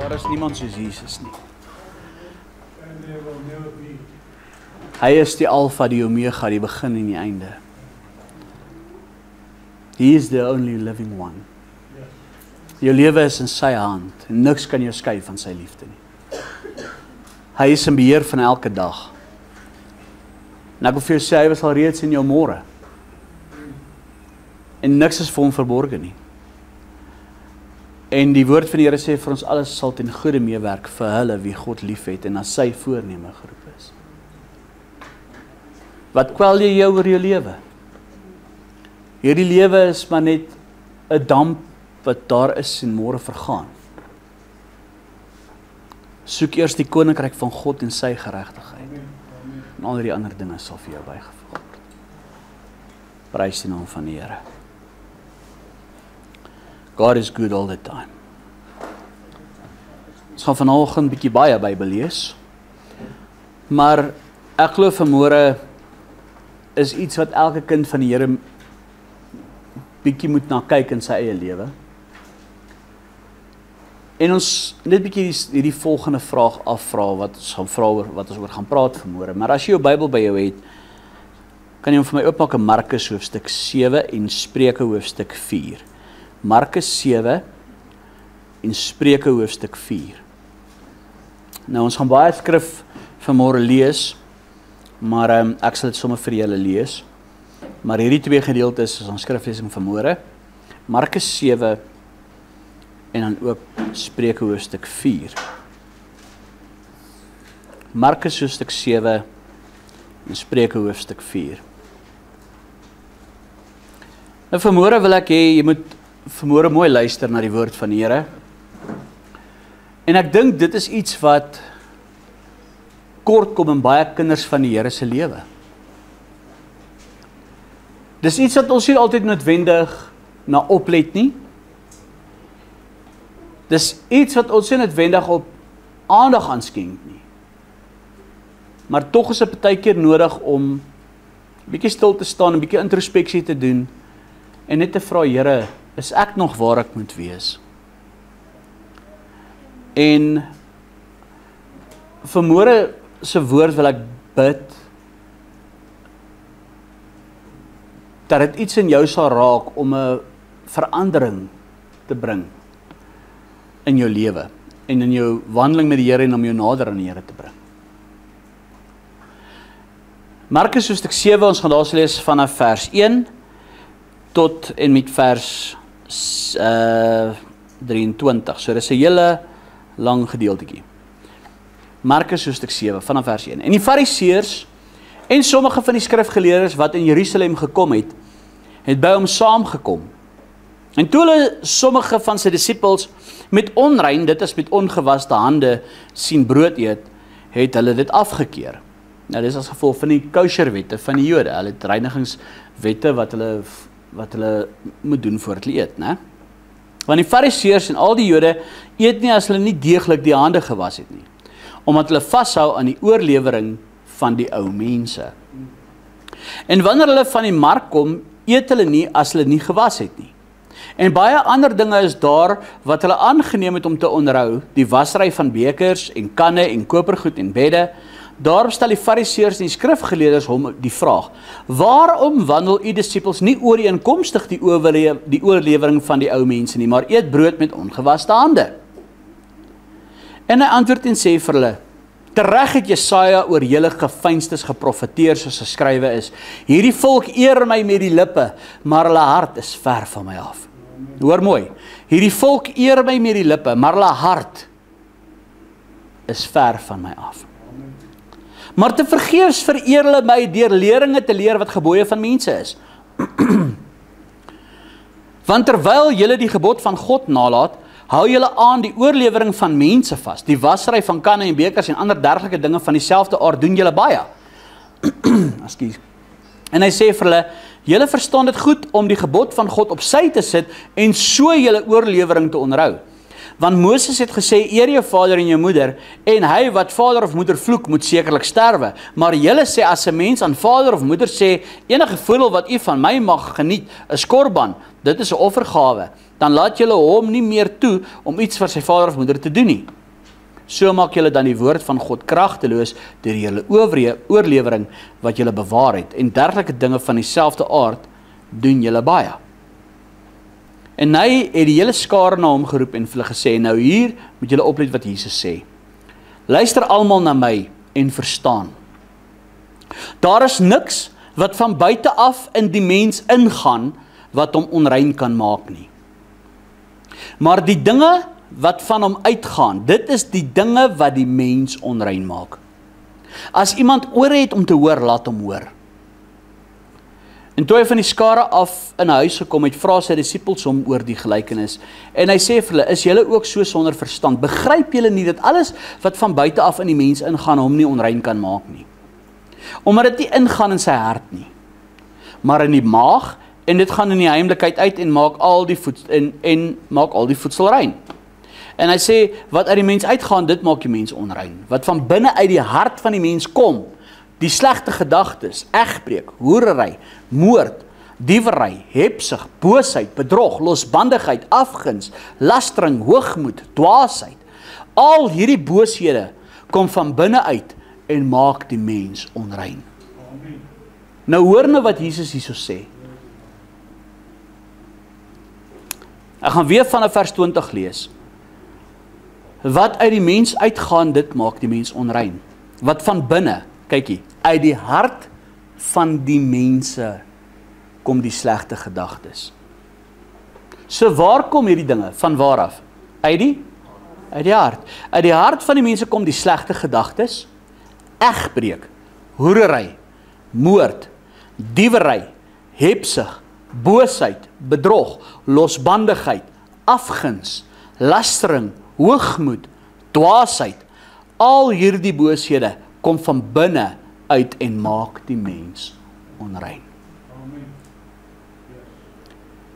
Daar is niemand soos Jesus nie. Hy is die Alpha, die Omega, die begin en die einde. He is the only living one. Jou lewe is in sy hand, en niks kan jou skei van sy liefde nie. Hy is in beheer van elke dag. En ek wil vir jou sê, hy was al reeds in jou môre. En niks is vir hom verborge nie. En die woord van die Here sê vir ons, alles sal ten goeie meewerk vir hulle wie God liefhet en na sy voorneme geroep is. Wat kwel jy jou oor jou lewe? Hierdie lewe is maar net 'n damp wat daar is en môre vergaan. Soek eers die koninkryk van God en sy geregtigheid. En al die ander dinge sal vir jou bygevoeg word. Prys die naam van die Here. God is good all the time. Ons gaan vanoggend 'n bietjie baie Bybel lees. Maar ek glo vanmôre is iets wat elke kind van die Here bietjie moet na kyk in sy eie lewe. En ons net bietjie hierdie volgende vraag afvra wat ons gaan vra oor wat ons oor gaan praat vanmôre. Maar as jy jou Bybel by jou het, kan jy hom vir my oopmaak in Markus hoofstuk 7 en Spreuke hoofstuk 4. Markus 7 en Spreuke hoofstuk 4. Nou ons gaan baie skrif vanmôre lees, maar ek sal dit sommer vir julle lees. Maar hierdie twee gedeeltes is ons skriflesing vanmôre. Markus 7 en dan ook Spreuke hoofstuk 4. Markus hoofstuk 7 en Spreuke hoofstuk 4. Nou vanmôre wil ek hê jy moet vanmôre mooi luister na die woord van die Here. En ek dink dit is iets wat kort kom in baie kinders van die Here se lewe. Dis iets wat ons nie altyd noodwendig na oplet nie. Dis iets wat ons nie noodwendig op aandag aan skenk nie. Maar tog is dit baie keer nodig om 'n bietjie stil te staan, 'n bietjie introspeksie te doen en net te vra, Here, is ek nog waar ek moet wees? En vanmôre se woord wil ek bid dat dit iets in jou sal raak om 'n verandering te bring in jou lewe en in jou wandeling met die Here en om jou nader aan die Here te bring. Markus hoofstuk 7, ons gaan daar lees vanaf vers 1 tot en met vers 23. So dis 'n hele lang gedeeltetjie. Markus hoofstuk 7 vanaf vers 1. En die Fariseërs en sommige van die skrifgeleerdes wat in Jerusalem gekom het by hom saamgekom. En toe hulle sommige van sy disippels met onrein, dit is met ongewaste hande, sien brood eet, het hulle dit afgekeer. Nou dis as gevolg van die kosherwette van die Jode. Hulle het reinigingswette wat hulle moet doen voordat hulle eet, né? Want die Fariseërs en al die Jode eet nie as hulle nie deeglik die hande gewas het nie, omdat hulle vashou aan die oorlewering van die ou mense. En wanneer hulle van die mark kom, eet hulle nie as hulle nie gewas het nie. En baie ander dinge is daar wat hulle aangeneem het om te onderhou, die wasry van bekers en kanne en kopergoed en bedde. Daarop stel die Fariseërs en die skrifgeleerdes hom die vraag: waarom wandel u disippels nie ooreenkomstig die oorlewering van die ou mense nie, maar eet brood met ongewaste hande? En hy antwoord en sê vir hulle: tereg het Jesaja oor julle geveinstes geprofeteer soos geskrywe is: hierdie volk eer my met die lippe, maar hulle hart is ver van my af. Hoor mooi, hierdie volk eer my met die lippe, maar hulle hart is ver van my af. Maar te vergeefs vereer hulle my deur leringe te leer wat gebooie van mense is. Want terwyl julle die gebod van God nalat, hou julle aan die oorlewering van mense vas. Die wasry van kanne en bekers en ander dergelike dinge van dieselfde aard doen julle baie. Ekskuus. En hy sê vir hulle: julle verstaan dit goed om die gebod van God op sy te sit en so julle oorlewering te onderhou. Want Moses het gesê, eer jou vader en jou moeder, en hy wat vader of moeder vloek, moet sekerlik sterwe. Maar julle sê, as 'n mens aan vader of moeder sê, enige voordeel wat u van my mag geniet, is korban, dit is 'n offergawe, dan laat julle hom nie meer toe om iets vir sy vader of moeder te doen nie. So maak julle dan die woord van God kragteloos deur julle oorlewering wat julle bewaar het, en dergelike dinge van dieselfde aard doen julle baie. En hy het die hele skare na hom geroep en vir hulle gesê, nou hier moet julle oplet wat Jesus sê. Luister almal na my en verstaan. Daar is niks wat van buite af in die mens ingaan wat hom onrein kan maak nie. Maar die dinge wat van hom uitgaan, dit is die dinge wat die mens onrein maak. As iemand ore het om te hoor, laat hom hoor. En toe hy van die skare af in huis gekom het, vra sy disippels hom oor die gelykenis. En hy sê vir hulle, is julle ook so sonder verstand? Begryp julle nie dat alles wat van buite af in die mens ingaan, hom nie onrein kan maak nie? Omdat dit nie ingaan in sy hart nie, maar in die maag, en dit gaan in die heimlikheid uit en maak al die voedsel rein. En hy sê, wat uit die mens uitgaan, dit maak die mens onrein. Wat van binne uit die hart van die mens kom, die slegte gedagtes, egbreek, hoerery, moord, diewery, hebsug, boosheid, bedrog, losbandigheid, afguns, lastering, hoogmoed, dwaasheid. Al hierdie booshede kom van binne uit en maak die mens onrein. Nou hoor nou wat Jesus hierso sê. Ek gaan weer vanaf vers 20 lees. Wat uit die mens uitgaan, dit maak die mens onrein. Wat van binne, kykie, uit die hart van die mense kom die slegte gedagtes. So waar kom hierdie dinge? Van waar af? Uit die hart. Uit die hart van die mense kom die slegte gedagtes, egbreek, hoerery, moord, diewery, hebsug, boosheid, bedrog, losbandigheid, afguns, lastering, hoogmoed, dwaasheid. Al hierdie booshede kom van binne uit en maak die mens onrein.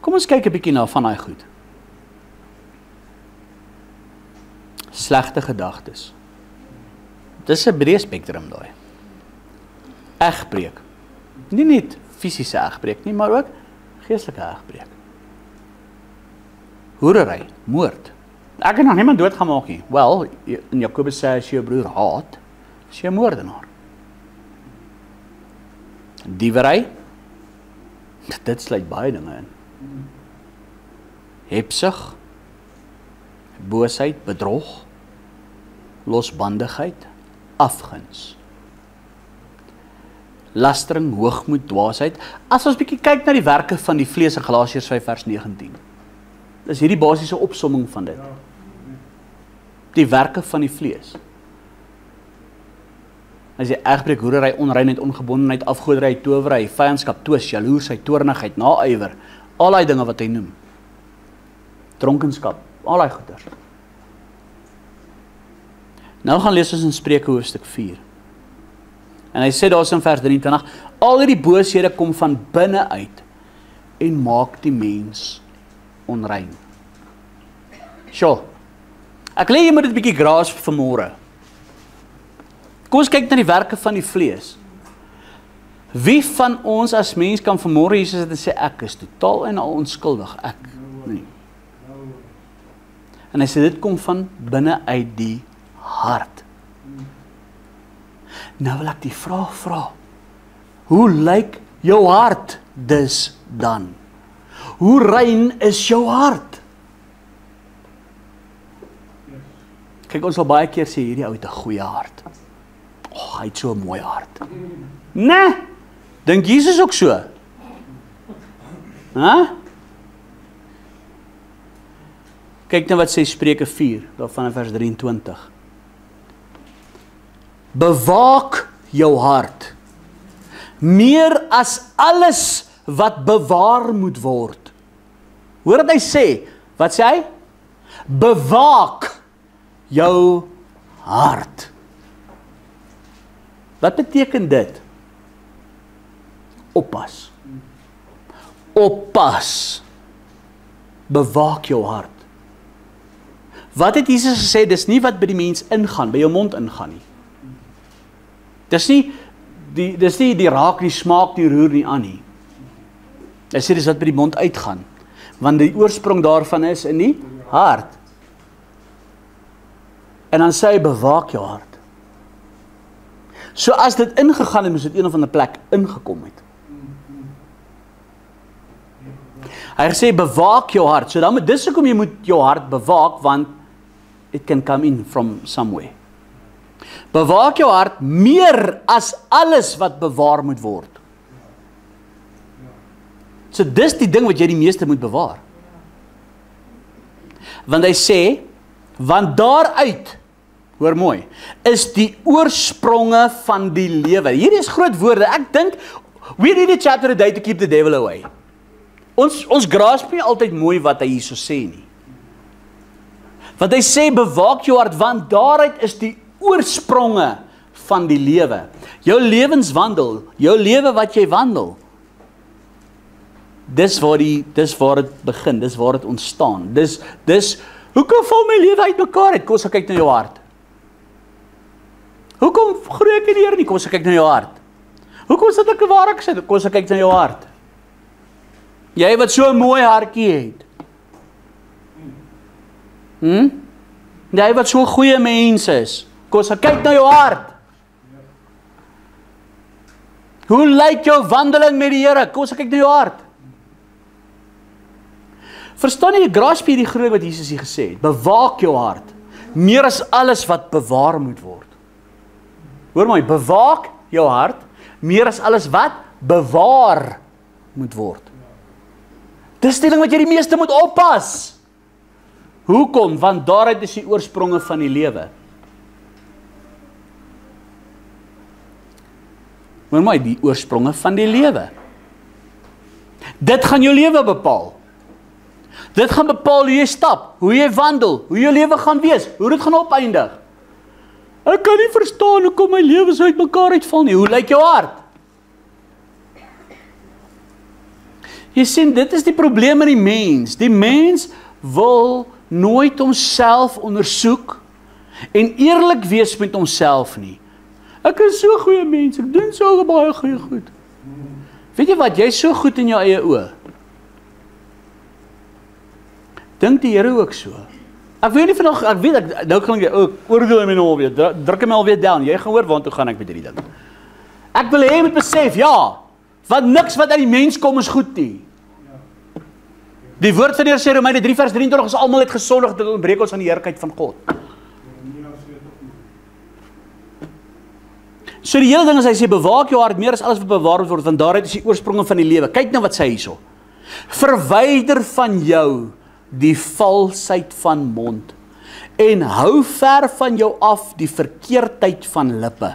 Kom ons kyk 'n bietjie na van daai goed. Slegte gedagtes. Dis 'n breë spektrum daai. Egbreek. Nie net fisiese egbreek nie, maar ook geestelike egbreek. Hoerery, moord. Ek het nog niemand doodgemaak nie. Wel, in Jakobus sê as jy jou broer haat, is jy 'n moordenaar. Diewery, dit sluit baie dinge in. Hebsug, boosheid, bedrog, losbandigheid, afguns. Lastering, hoogmoed, dwaasheid. As ons bietjie kyk na die werke van die vlees in Galasiërs 5 vers 19. Dis hierdie basiese opsomming van dit. Die werke van die vlees. As jy egbreek, hoerery, onreinheid, ongebondenheid, afgoderry, towery, vyandskap, twis, jaloesheid, toornigheid, naaiwer, al die dinge wat hy noem. Dronkenskap, al die goeders. Nou gaan lees ons in Spreuke hoofstuk 4. En hy sê daar in vers 23, al die booshede kom van binne uit en maak die mens onrein. Sjoe, ek lê jy moet dit bietjie graas vanmôre. Kom ons kyk na die werke van die vlees. Wie van ons as mens kan vanmôre Jesus het en sê, ek is totaal en al onskuldig, ek nie. En hy sê, dit kom van binne uit die hart. Nou wil ek die vraag vra, hoe lyk jou hart dus dan? Hoe rein is jou hart? Kyk, ons sal baie keer sê, hierdie ou het 'n goeie hart. Hy het so 'n mooi hart. Nee, dink Jesus ook so? Kyk nou wat sê Spreuke 4, daarvan vers 23. Bewaak jou hart, meer as alles wat bewaar moet word. Hoor wat hy sê, wat sê hy? Bewaak jou hart. Wat beteken dit? Oppas. Oppas. Bewaak jou hart. Wat het Jesus gesê? Dis nie wat by die mens ingaan, by jou mond ingaan nie. Dis nie die raak, die smaak, die roer nie aan nie. Hy sê dis wat by die mond uitgaan, want die oorsprong daarvan is in die hart. En dan sê hy, bewaak jou hart. So as dit ingegaan het, moes dit een of ander plek ingekom het. Hy sê, bewaak jou hart. So dan moet dis hoekom jy moet jou hart bewaak, want it can come in from somewhere. Bewaak jou hart meer as alles wat bewaar moet word. So dis die ding wat jy die meeste moet bewaar. Want hy sê, want daaruit, hoor mooi, is die oorspronge van die lewe. Hierdie is groot woorde. Ek dink, we read the chapter a day to keep the devil away. Ons grasp nie altyd mooi wat hy hierso sê nie. Want hy sê, bewaak jou hart, want daaruit is die oorspronge van die lewe. Jou lewenswandel, jou lewe wat jy wandel, dis waar dit begin, dis waar dit ontstaan. Dis hoekom val my lewe uit mekaar uit? Kom ons kyk na jou hart. Hoekom groei ek nie nie? Kom ons kyk na jou hart. Hoekom sit ek waar ek sit? Kom ons kyk na jou hart. Jy wat so 'n mooi hartjie het. Jy wat so 'n goeie mens is. Kom ons kyk na jou hart. Hoe lyk jou wandeling met die Here? Kom ons kyk na jou hart. Verstaan jy, grasp hierdie groot wat Jesus hier gesê het? Bewaak jou hart, meer as alles wat bewaar moet word. Hoor my, bewaak jou hart, meer as alles wat bewaar moet word. Dis die ding wat jy die meeste moet oppas. Hoekom? Want daaruit is die oorspronge van die lewe. Hoor my, die oorspronge van die lewe. Dit gaan jou lewe bepaal. Dit gaan bepaal hoe jy stap, hoe jy wandel, hoe jou lewe gaan wees, hoe dit gaan opeindig. Ek kan nie verstaan hoekom my lewe so uit mekaar uitval nie. Hoe lyk jou hart? Jy sien, dit is die probleem met die mens. Die mens wil nooit homself ondersoek en eerlik wees met homself nie. Ek is so goeie mens, ek doen so baie goeie goed. Weet jy wat, jy is so goed in jou eie oë. Dink die Here ook so. Ek weet nie vandag, nou kan jy oordeel my nou alweer, druk my alweer down, jy gaan hoor waartoe gaan ek met hierdie ding. Ek wil hê jy moet besef, ja, want niks wat uit die mens kom is goed nie. Die woord van die Here sê, Romeine 3 vers 23, is almal het gesondig, dit ontbreek ons aan die heerlikheid van God. So die hele ding is, hy sê, bewaak jou hart meer as alles wat bewaar word, want daaruit is die oorspronge van die lewe. Kyk nou wat sê hy hierso. Verwyder van jou die valsheid van mond en hou ver van jou af die verkeerdheid van lippe.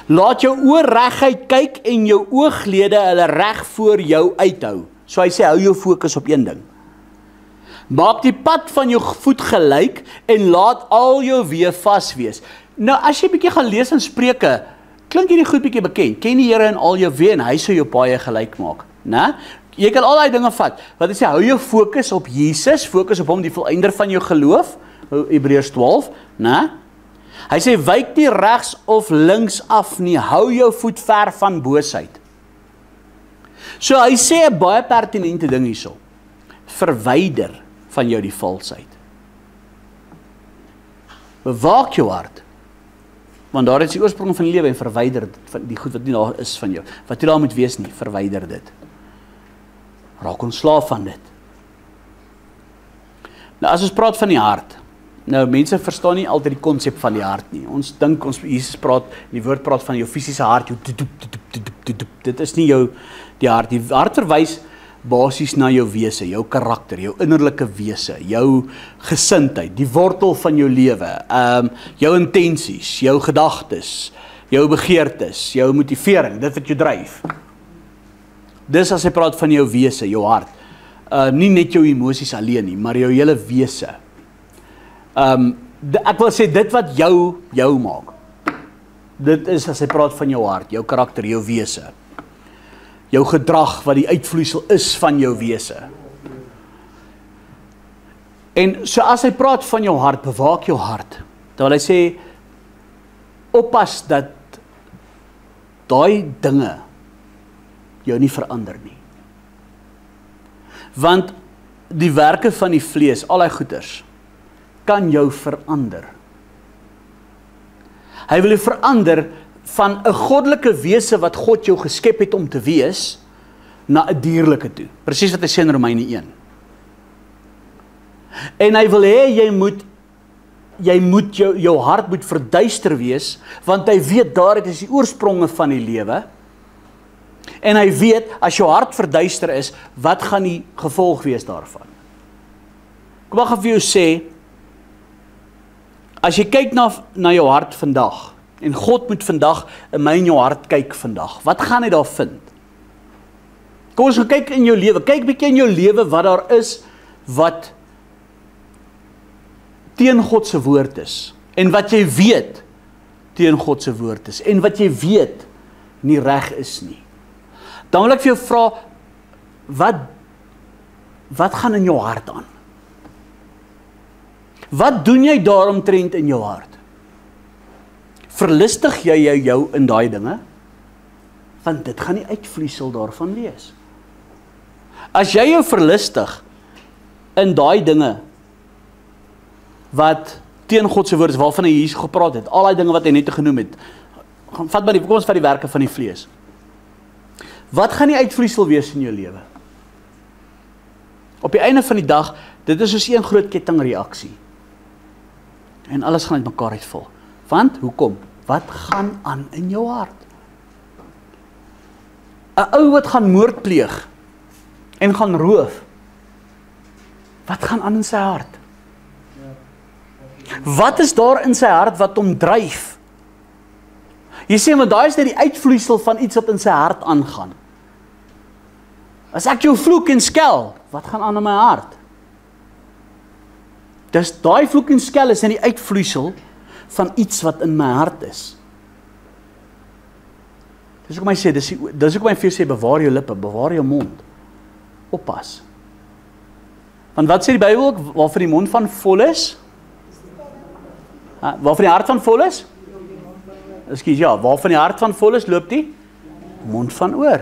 Laat jou oë reguit kyk en jou ooglede hulle reg voor jou uithou. So hy sê, hou jou fokus op een ding. Maak die pad van jou voet gelyk en laat al jou weë vas wees. Nou as jy bietjie gaan lees in Spreuke, klink hierdie goed bietjie bekend. Ken die Here in al jou weë en hy sal jou paaie gelyk maak, né? Jy kan al daai dinge vat. Wat hy sê, hou jou fokus op Jesus, fokus op hom, die volëinder van jou geloof, Hebreërs 12, né? Hy sê, wyk nie regs of links af nie, hou jou voet ver van boosheid. So hy sê 'n baie pertinente ding hierso. Verwyder van jou die valsheid. Bewaak jou hart. Want daar is die oorsprong van die lewe en verwyder die goed wat nie daar is van jou. Wat nie daar moet wees nie, verwyder dit. Raak ontslaaf van dit. Nou as ons praat van die hart, nou mense verstaan nie altyd die konsep van die hart nie. Ons dink Jesus praat, die woord praat van jou fisiese hart, jou dit is nie jou die hart. Die hart verwys basies na jou wese, jou karakter, jou innerlike wese, jou gesindheid, die wortel van jou lewe, jou intensies, jou gedagtes, jou begeertes, jou motivering, dit wat jou dryf. Dis as hy praat van jou wese, jou hart. Nie net jou emosies alleen nie, maar jou hele wese. Ek wil sê, dit wat jou maak. Dit is as hy praat van jou hart, jou karakter, jou wese. Jou gedrag wat die uitvloeisel is van jou wese. En so as hy praat van jou hart, bewaak jou hart. Terwyl hy sê, oppas dat daai dinge jou nie verander nie. Want die werke van die vlees, al die goeders, kan jou verander. Hy wil jou verander van 'n goddelike wese wat God jou geskep het om te wees, na 'n dierlike toe. Presies wat hy sê in Romeine 1. En hy wil hê jou hart moet verduister wees, want hy weet daar dit is die oorspronge van die lewe. En hy weet, as jou hart verduister is, wat gaan die gevolg wees daarvan? Kom ek gaan vir jou sê, as jy kyk na jou hart vandag, en God moet vandag in my en jou hart kyk vandag, wat gaan hy daar vind? Kom ons gaan kyk in jou lewe, kyk bietjie in jou lewe wat daar is, wat teen God se woord is, en wat jy weet teen God se woord is, en wat jy weet nie reg is nie. Dan wil ek vir jou vra, wat gaan in jou hart aan? Wat doen jy daaromtrent in jou hart? Verlustig jy jou in daai dinge? Want dit gaan die uitvloeisel daarvan wees. As jy jou verlustig in daai dinge wat teen God se woord is, waarvan hy hier gepraat het, al die dinge wat hy net genoem het, kom ons vat die werke van die vlees. Wat gaan die uitvloeisel wees in jou lewe? Op die einde van die dag, dit is soos een groot kettingreaksie. En alles gaan uit mekaar uitval. Want, hoekom? Wat gaan aan in jou hart? 'n Ou wat gaan moord pleeg en gaan roof, wat gaan aan in sy hart? Wat is daar in sy hart wat hom dryf? Jy sê, maar daai is net die uitvloeisel van iets wat in sy hart aangaan. As ek jou vloek en skel, wat gaan aan in my hart? Dus daai vloek en skel is in die uitvloeisel van iets wat in my hart is. Dis hoekom hy sê, dis hoekom hy vir jou sê, bewaar jou lippe, bewaar jou mond. Oppas. Want wat sê die Bybel ook, waarvan die mond van vol is? Waarvan die hart van vol is? Ekskuus, ja, waarvan die hart van vol is, loop die mond van oor.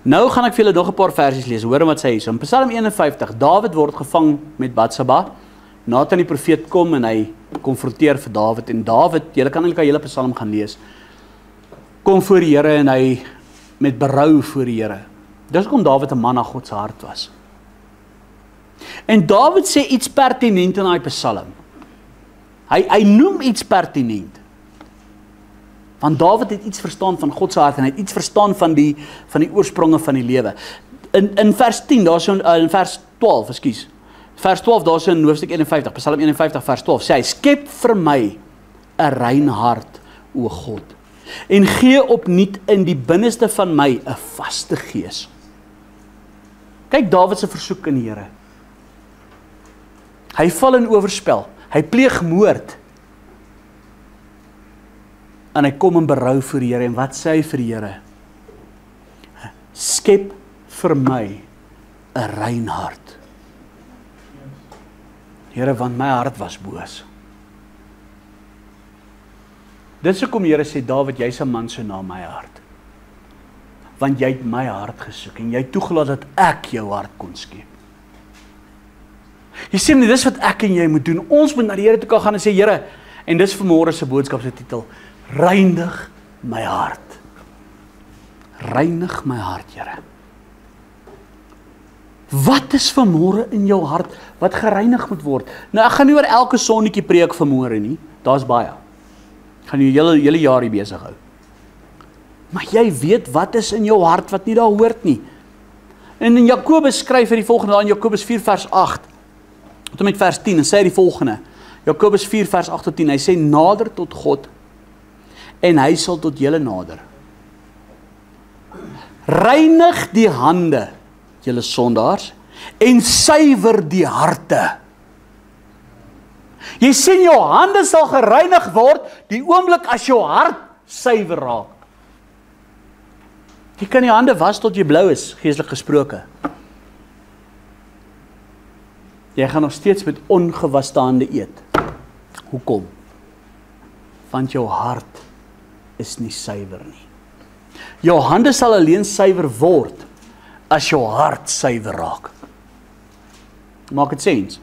Nou gaan ek vir julle nog 'n paar versies lees, hoor wat sê hy. In Psalm 51, Dawid word gevang met Batseba. Nathan die profeet kom en hy konfronteer vir Dawid. En Dawid, julle kan eintlik 'n hele Psalm gaan lees, kom voor die Here en hy met berou voor die Here. Dis hoekom Dawid 'n man na God se hart was. En Dawid sê iets pertinent in daai Psalm. Hy noem iets pertinent. Want Dawid het iets verstaan van God se hart en hy het iets verstaan van die oorspronge van die lewe. In vers 10, daar so in vers 12, ekskuus. Vers 12, daar so in hoofstuk 51, Psalm 51 vers 12, sê hy, skep vir my 'n rein hart, o God, en gee opnuut in die binneste van my 'n vaste gees. Kyk Dawid se versoek in die Here. Hy val in oorspel, hy pleeg moord, en hy kom in berou voor die Here, en wat sê hy vir die Here? Skep vir my 'n rein hart. Here, want my hart was boos. Dit is hoekom die Here sê, Dawid, jy's 'n man so na my hart. Want jy het my hart gesoek, en jy het toegelaat dat ek jou hart kon skep. Jy sê nie, dis wat ek en jy moet doen. Ons moet na die Here toe kan gaan en sê, Here, en dis vanmôre se boodskap se titel, reinig my hart. Reinig my hart, Here. Wat is vanmôre in jou hart wat gereinig moet word? Nou, ek gaan nie oor elke sonnetjie preek vanmôre nie. Daar's baie. Ek gaan jou hele jaar hier besig hou. Maar jy weet wat is in jou hart wat nie daar hoort nie. En in Jakobus skryf hy die volgende daar in Jakobus 4 vers 8 tot met vers 10 en sê hy die volgende. Jakobus 4 vers 8 tot 10. Hy sê nader tot God en hy sal tot julle nader. Reinig die hande, julle sondaars, en suiwer die harte. Jy sien jou hande sal gereinig word die oomblik as jou hart suiwer raak. Jy kan die hande was tot jy blou is, geestelik gesproke. Jy gaan nog steeds met ongewaste hande eet. Hoekom? Want jou hart is nie suiwer nie. Jou hande sal alleen suiwer word as jou hart suiwer raak. Maak dit sens?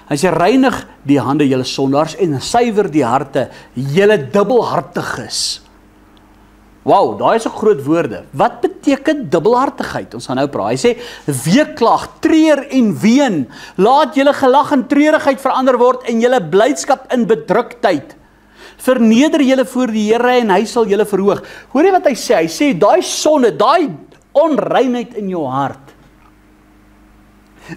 Hy sê reinig die hande julle sondaars en suiwer die harte julle dubbelhartiges. Wow, daai is 'n groot woorde. Wat beteken dubbelhartigheid? Ons gaan nou praat. Hy sê weeklag, treur en ween. Laat julle gelag in treurigheid verander word en julle blydskap in bedruktheid. Verneder julle voor die Here en hy sal julle verhoog. Hoor jy wat hy sê? Hy sê daai sonde, daai onreinheid in jou hart.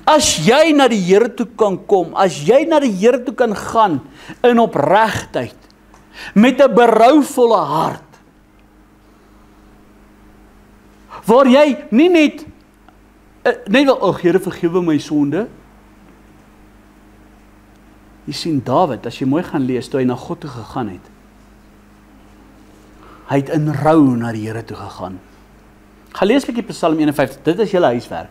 As jy na die Here toe kan kom, as jy na die Here toe kan gaan in opregtheid, met 'n berouvolle hart, waar jy nie net wel, ag Here vergewe my sonde. Jy sien Dawid, as jy mooi gaan lees, toe hy na God toe gegaan het, hy het in rou na die Here toe gegaan. Gaan lees 'n bietjie Psalm 51, dit is julle huiswerk.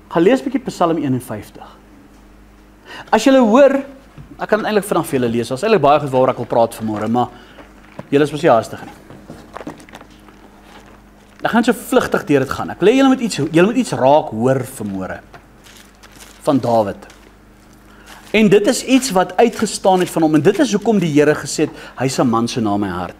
Gaan lees 'n bietjie Psalm 51. As julle hoor, ek kan eintlik vanaf vir julle lees, daar's eintlik baie goed waaroor ek wil praat vanmôre, maar julle is mos nie haastig nie. Ek gaan so vlugtig deur dit gaan. Ek wil hê julle moet iets raak hoor vanmôre van Dawid. En dit is iets wat uitgestaan het van hom en dit is hoekom die Here gesê het hy's 'n man so na my hart.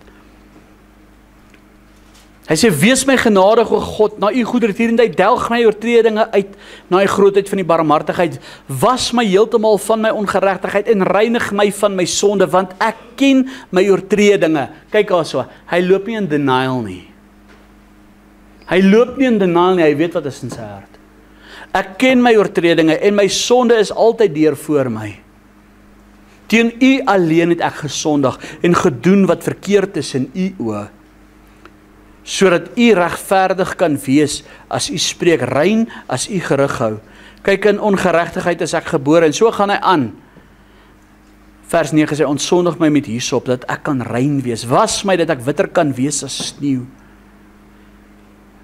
Hy sê wees my genadig o God na u goedertierendheid, delg my oortredinge uit na u grootheid van die barmhartigheid, was my heeltemal van my ongeregtigheid en reinig my van my sonde, want ek ken my oortredinge. Kyk daarso, hy loop nie in denial nie. Hy loop nie in denial nie, hy weet wat is in sy hart. Ek ken my oortredinge en my sonde is altyd deur voor my. Teen u alleen het ek gesondig en gedoen wat verkeerd is in u oë, sodat u regverdig kan wees as u spreek, rein as u gerig hou. Kyk, in ongeregtigheid is ek gebore, en so gaan hy aan. Vers 9 sê, ontsondig my met hyssop, dat ek kan rein wees. Was my, dat ek witter kan wees as sneeu.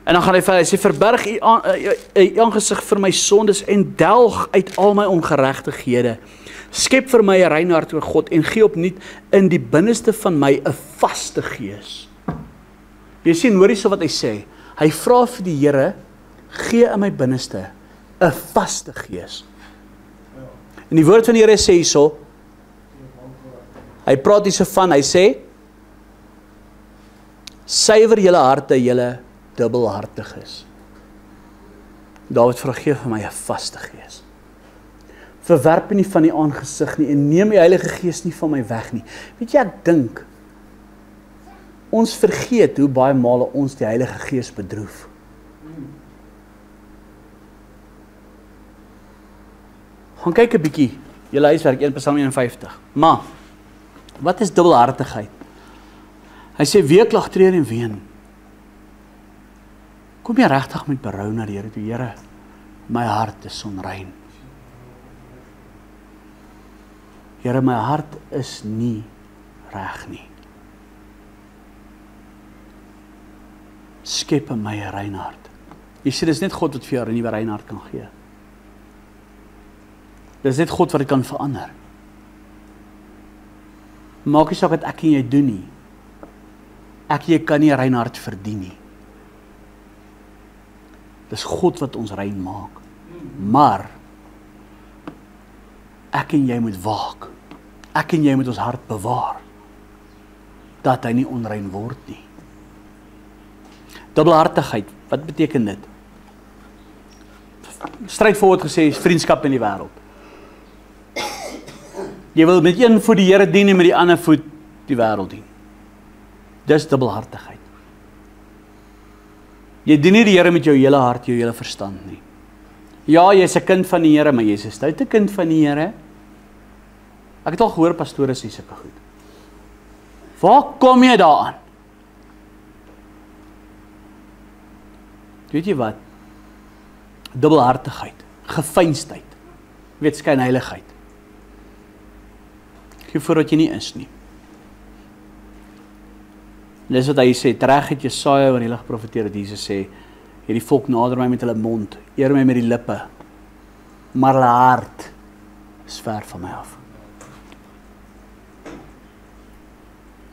En dan gaan hy verder, hy sê, verberg u aangesig vir my sondes en delg uit al my ongeregtighede. Skep vir my 'n rein hart, o God, en gee opnuut in die binneste van my 'n vaste gees. Jy sien, hoor hierso wat hy sê. Hy vra vir die Here, gee in my binneste 'n vaste gees. En die woord van die Here sê hierso, hy praat hierso van, hy sê, suiwer julle harte, julle dubbelhartiges. Dawid vra, gee vir my 'n vaste gees. Verwerp nie van die aangesig nie en neem die Heilige Gees nie van my weg nie. Weet jy, ek dink, ons vergeet hoe baie male ons die Heilige Gees bedroef. Gaan kyk 'n bietjie, julle huiswerk, 1 Psalm 51. Maar, wat is dubbelhartigheid? Hy sê, weeklag, treur en ween. Kom jy regtig met berou na die Here toe, Here, my hart is onrein. Here, my hart is nie reg nie. Skep in my 'n rein hart. Jy sê, dis net God wat vir jou 'n nuwe rein hart kan gee. Dis net God wat dit kan verander. Maak nie saak wat ek en jy doen nie. Ek en jy kan nie 'n rein hart verdien nie. Dis God wat ons rein maak. Maar ek en jy moet waak. Ek en jy moet ons hart bewaar. Dat hy nie onrein word nie. Dubbelhartigheid, wat beteken dit? Straightforward gesê, is vriendskap in die wêreld. Jy wil met een voet die Here dien en met die ander voet die wêreld dien. Dis dubbelhartigheid. Jy dien nie die Here met jou hele hart, jou hele verstand nie. Ja, jy's 'n kind van die Here, maar jy's 'n stoute kind van die Here. Ek het al gehoor pastore sê sulke goed. Waar kom jy daaraan? Weet jy wat? Dubbelhartigheid, gefeinsdheid, weet skynheiligheid. Gee voor wat jy nie is nie. Dis wat hy sê, reg het Jesaja oor die lig profeteer, dat Jesus sê, Hierdie volk nader my met hulle mond, eer my met die lippe, maar hulle hart is ver van my af.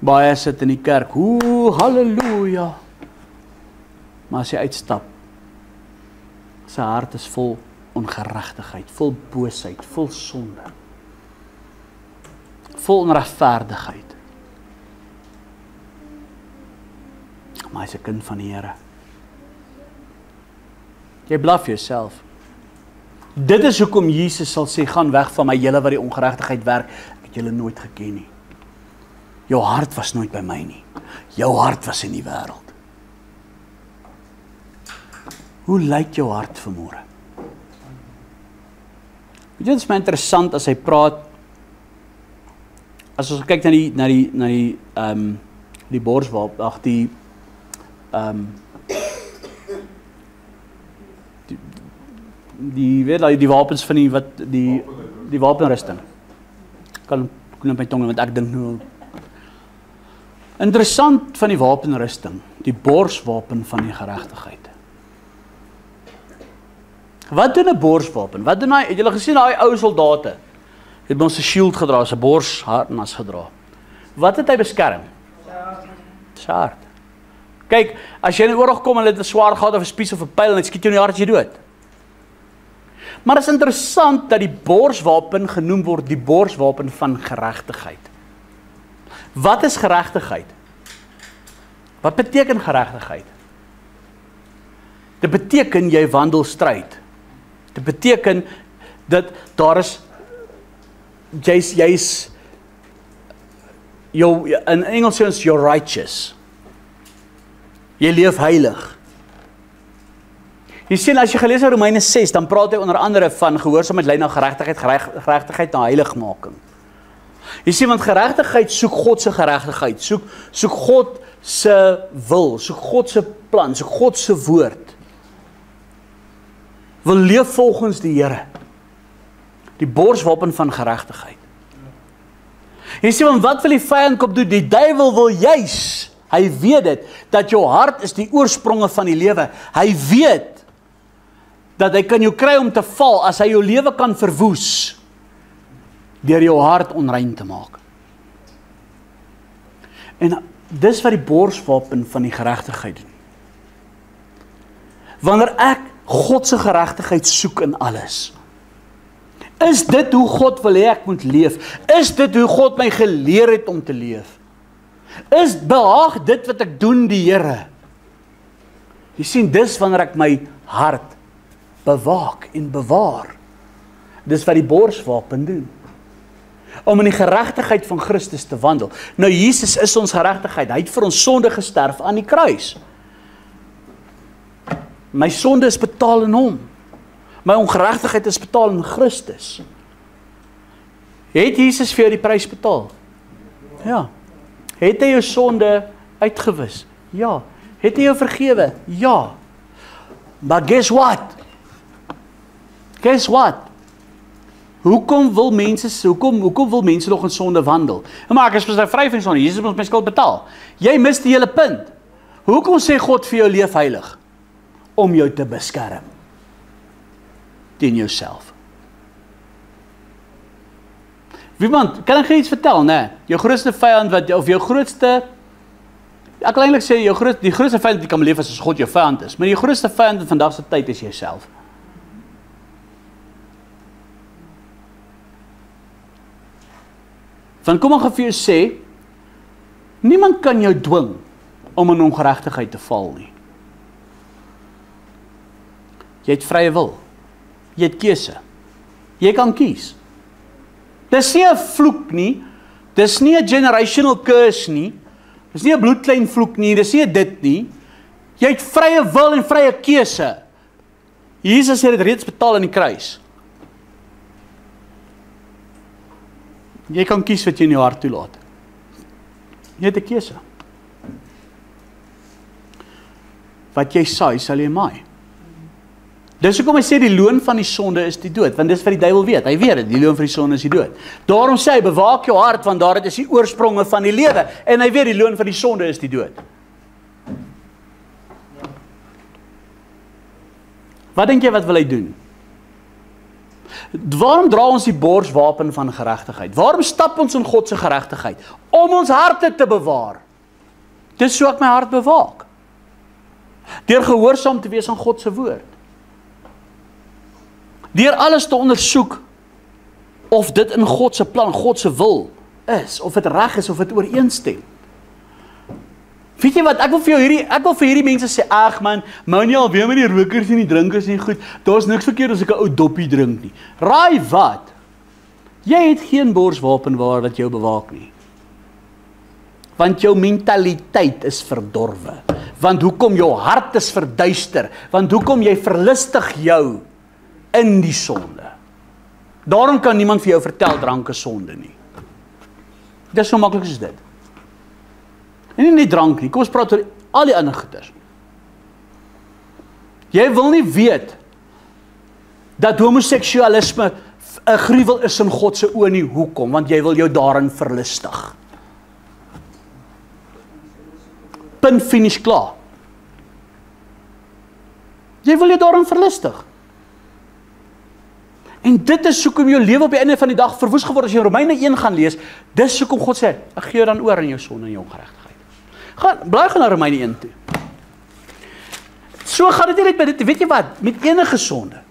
Baie sit in die kerk, halleluja, maar as hy uitstap, sy hart is vol ongeregtigheid, vol boosheid, vol sonde, vol onregverdigheid. Maar hy is 'n kind van die Here. Jy blaf jouself. Dit is hoekom Jesus sal sê, gaan weg van my, julle wat die ongeregtigheid werk, ek het julle nooit geken nie. Jou hart was nooit by my nie. Jou hart was in die wêreld. Hoe lyk jou hart vanmôre? Weet jy, dit is my interessant as hy praat, as ons kyk na die borswapen, ag die wapens van die wapenrusting. Kan op my tong, want ek dink nou. Interessant van die wapenrusting, die borswapen van die geregtigheid. Wat doen 'n borswapen? Wat doen hy? Het julle gesien daai ou soldate? Het ons 'n shield gedra, 'n borsharnas gedra. Wat het hy beskerm? Sy hart. Kyk, as jy in 'n oorlog kom en hulle het 'n swaard gehad of 'n spies of 'n pyl en dit skiet jou in die hart, as jy dood. Maar dit is interessant dat die borswapen genoem word die borswapen van geregtigheid. Wat is geregtigheid? Wat beteken geregtigheid? Dit beteken jy wandel stryd. Dit beteken dat daar is jy's in Engels sê ons you're righteous. Jy leef heilig. Jy sien, as jy gelees het Romeine 6, dan praat hy onder andere van gehoorsaamheid lei na geregtigheid, geregtigheid na heiligmaking. Jy sien, want geregtigheid soek God se geregtigheid, soek God se wil, soek God se plan, soek God se woord. Wil leef volgens die Here. Die borswapen van geregtigheid. Jy sien, want wat wil die vyand kom doen? Die duiwel wil juis, hy weet dit, dat jou hart is die oorspronge van die lewe. Hy weet dat hy kan jou kry om te val, as hy jou lewe kan verwoes, deur jou hart onrein te maak. En dis wat die borswapen van die geregtigheid doen. Wanneer ek God se geregtigheid soek in alles, is dit hoe God wil hê ek moet leef? Is dit hoe God my geleer het om te leef? Behaag dit wat ek doen die Here? Jy sien, dis wanneer ek my hart bewaak en bewaar. Dis wat die borswapen doen. Om in die geregtigheid van Christus te wandel. Nou, Jesus is ons geregtigheid. Hy het vir ons sonde gesterf aan die kruis. My sonde is betaal in hom. My ongeregtigheid is betaal in Christus. Het Jesus vir jou die prys betaal? Ja. Het hy jou sonde uitgewis? Ja. Het hy jou vergewe? Ja. Maar guess what? Guess what? Hoekom wil mense nog in sonde wandel? Maar ek is vry van sonde. Jesus het ons my skuld betaal. Jy mis die hele punt. Hoekom sê God vir jou leef heilig? Om jou te beskerm teen jouself. Wiemand, kan ek iets vertel, né? Jou grootste vyand of jou grootste, ek wil eintlik sê die grootste vyand wat jy kan beleef is as God jou vyand is, maar die grootste vyand in vandag se tyd is jouself. Want kom ek gaan vir jou sê, niemand kan jou dwing om in ongeregtigheid te val nie. Jy het vrye wil. Jy het keuse. Jy kan kies. Dis nie 'n vloek nie. Dis nie 'n generational curse nie. Dis nie 'n bloedlyn vloek nie. Dis nie dit nie. Jy het vrye wil en vrye keuse. Jesus het dit reeds betaal aan die kruis. Jy kan kies wat jy in jou hart toelaat. Jy het 'n keuse. Wat jy saai, sal jy maai. Dis hoekom hy sê die loon van die sonde is die dood, want dis wat die duiwel weet. Hy weet dit, die loon van die sonde is die dood. Daarom sê hy, bewaak jou hart, want daaruit is die oorspronge van die lewe. En hy weet die loon van die sonde is die dood. Wat dink jy wat wil hy doen? Waarom dra ons die borswapen van geregtigheid? Waarom stap ons in God se geregtigheid? Om ons harte te bewaar. Dis so ek my hart bewaak. Deur gehoorsaam te wees aan God se woord. Deur alles te ondersoek of dit in God se plan, God se wil is, of dit reg is, of dit ooreenstem. Weet jy wat, ek wil vir hierdie mense sê, ag man, mou nie alweer met die rokers en die drinkers nie, goed, daar's niks verkeerd as ek 'n ou doppie drink nie. Raai wat? Jy het geen borswapen wat jou bewaak nie. Want jou mentaliteit is verdorwe. Want hoekom jou hart is verduister? Want hoekom jy verlustig jou in die sonde? Daarom kan niemand vir jou vertel drank is sonde nie. Dit is so maklik soos dit. En nie net drank nie, kom ons praat oor al die ander goeders. Jy wil nie weet dat homoseksualisme 'n gruwel is in God se oë nie, hoekom? Want jy wil jou daarin verlustig. Punt, finish, klaar. Jy wil jou daarin verlustig. En dit is hoekom jou lewe op die einde van die dag verwoes geword as jy Romeine 1 gaan lees. Dis hoekom God sê, ek gee jou dan oor in jou sonde en jou ongeregtigheid. Bly gaan na Romeine 1 toe. So gaan dit nie net met dit, weet jy wat? Met enige sonde.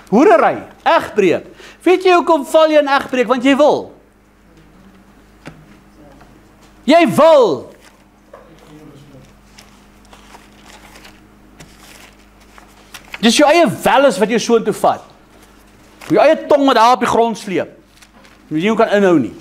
Hoerery, egbreek. Weet jy hoekom val jy in egbreek? Want jy wil. Jy wil. Dis jou eie welis wat jy so intoe vat. Jou eie tong wat daar op die grond sleep. Jy nie kan inhou nie.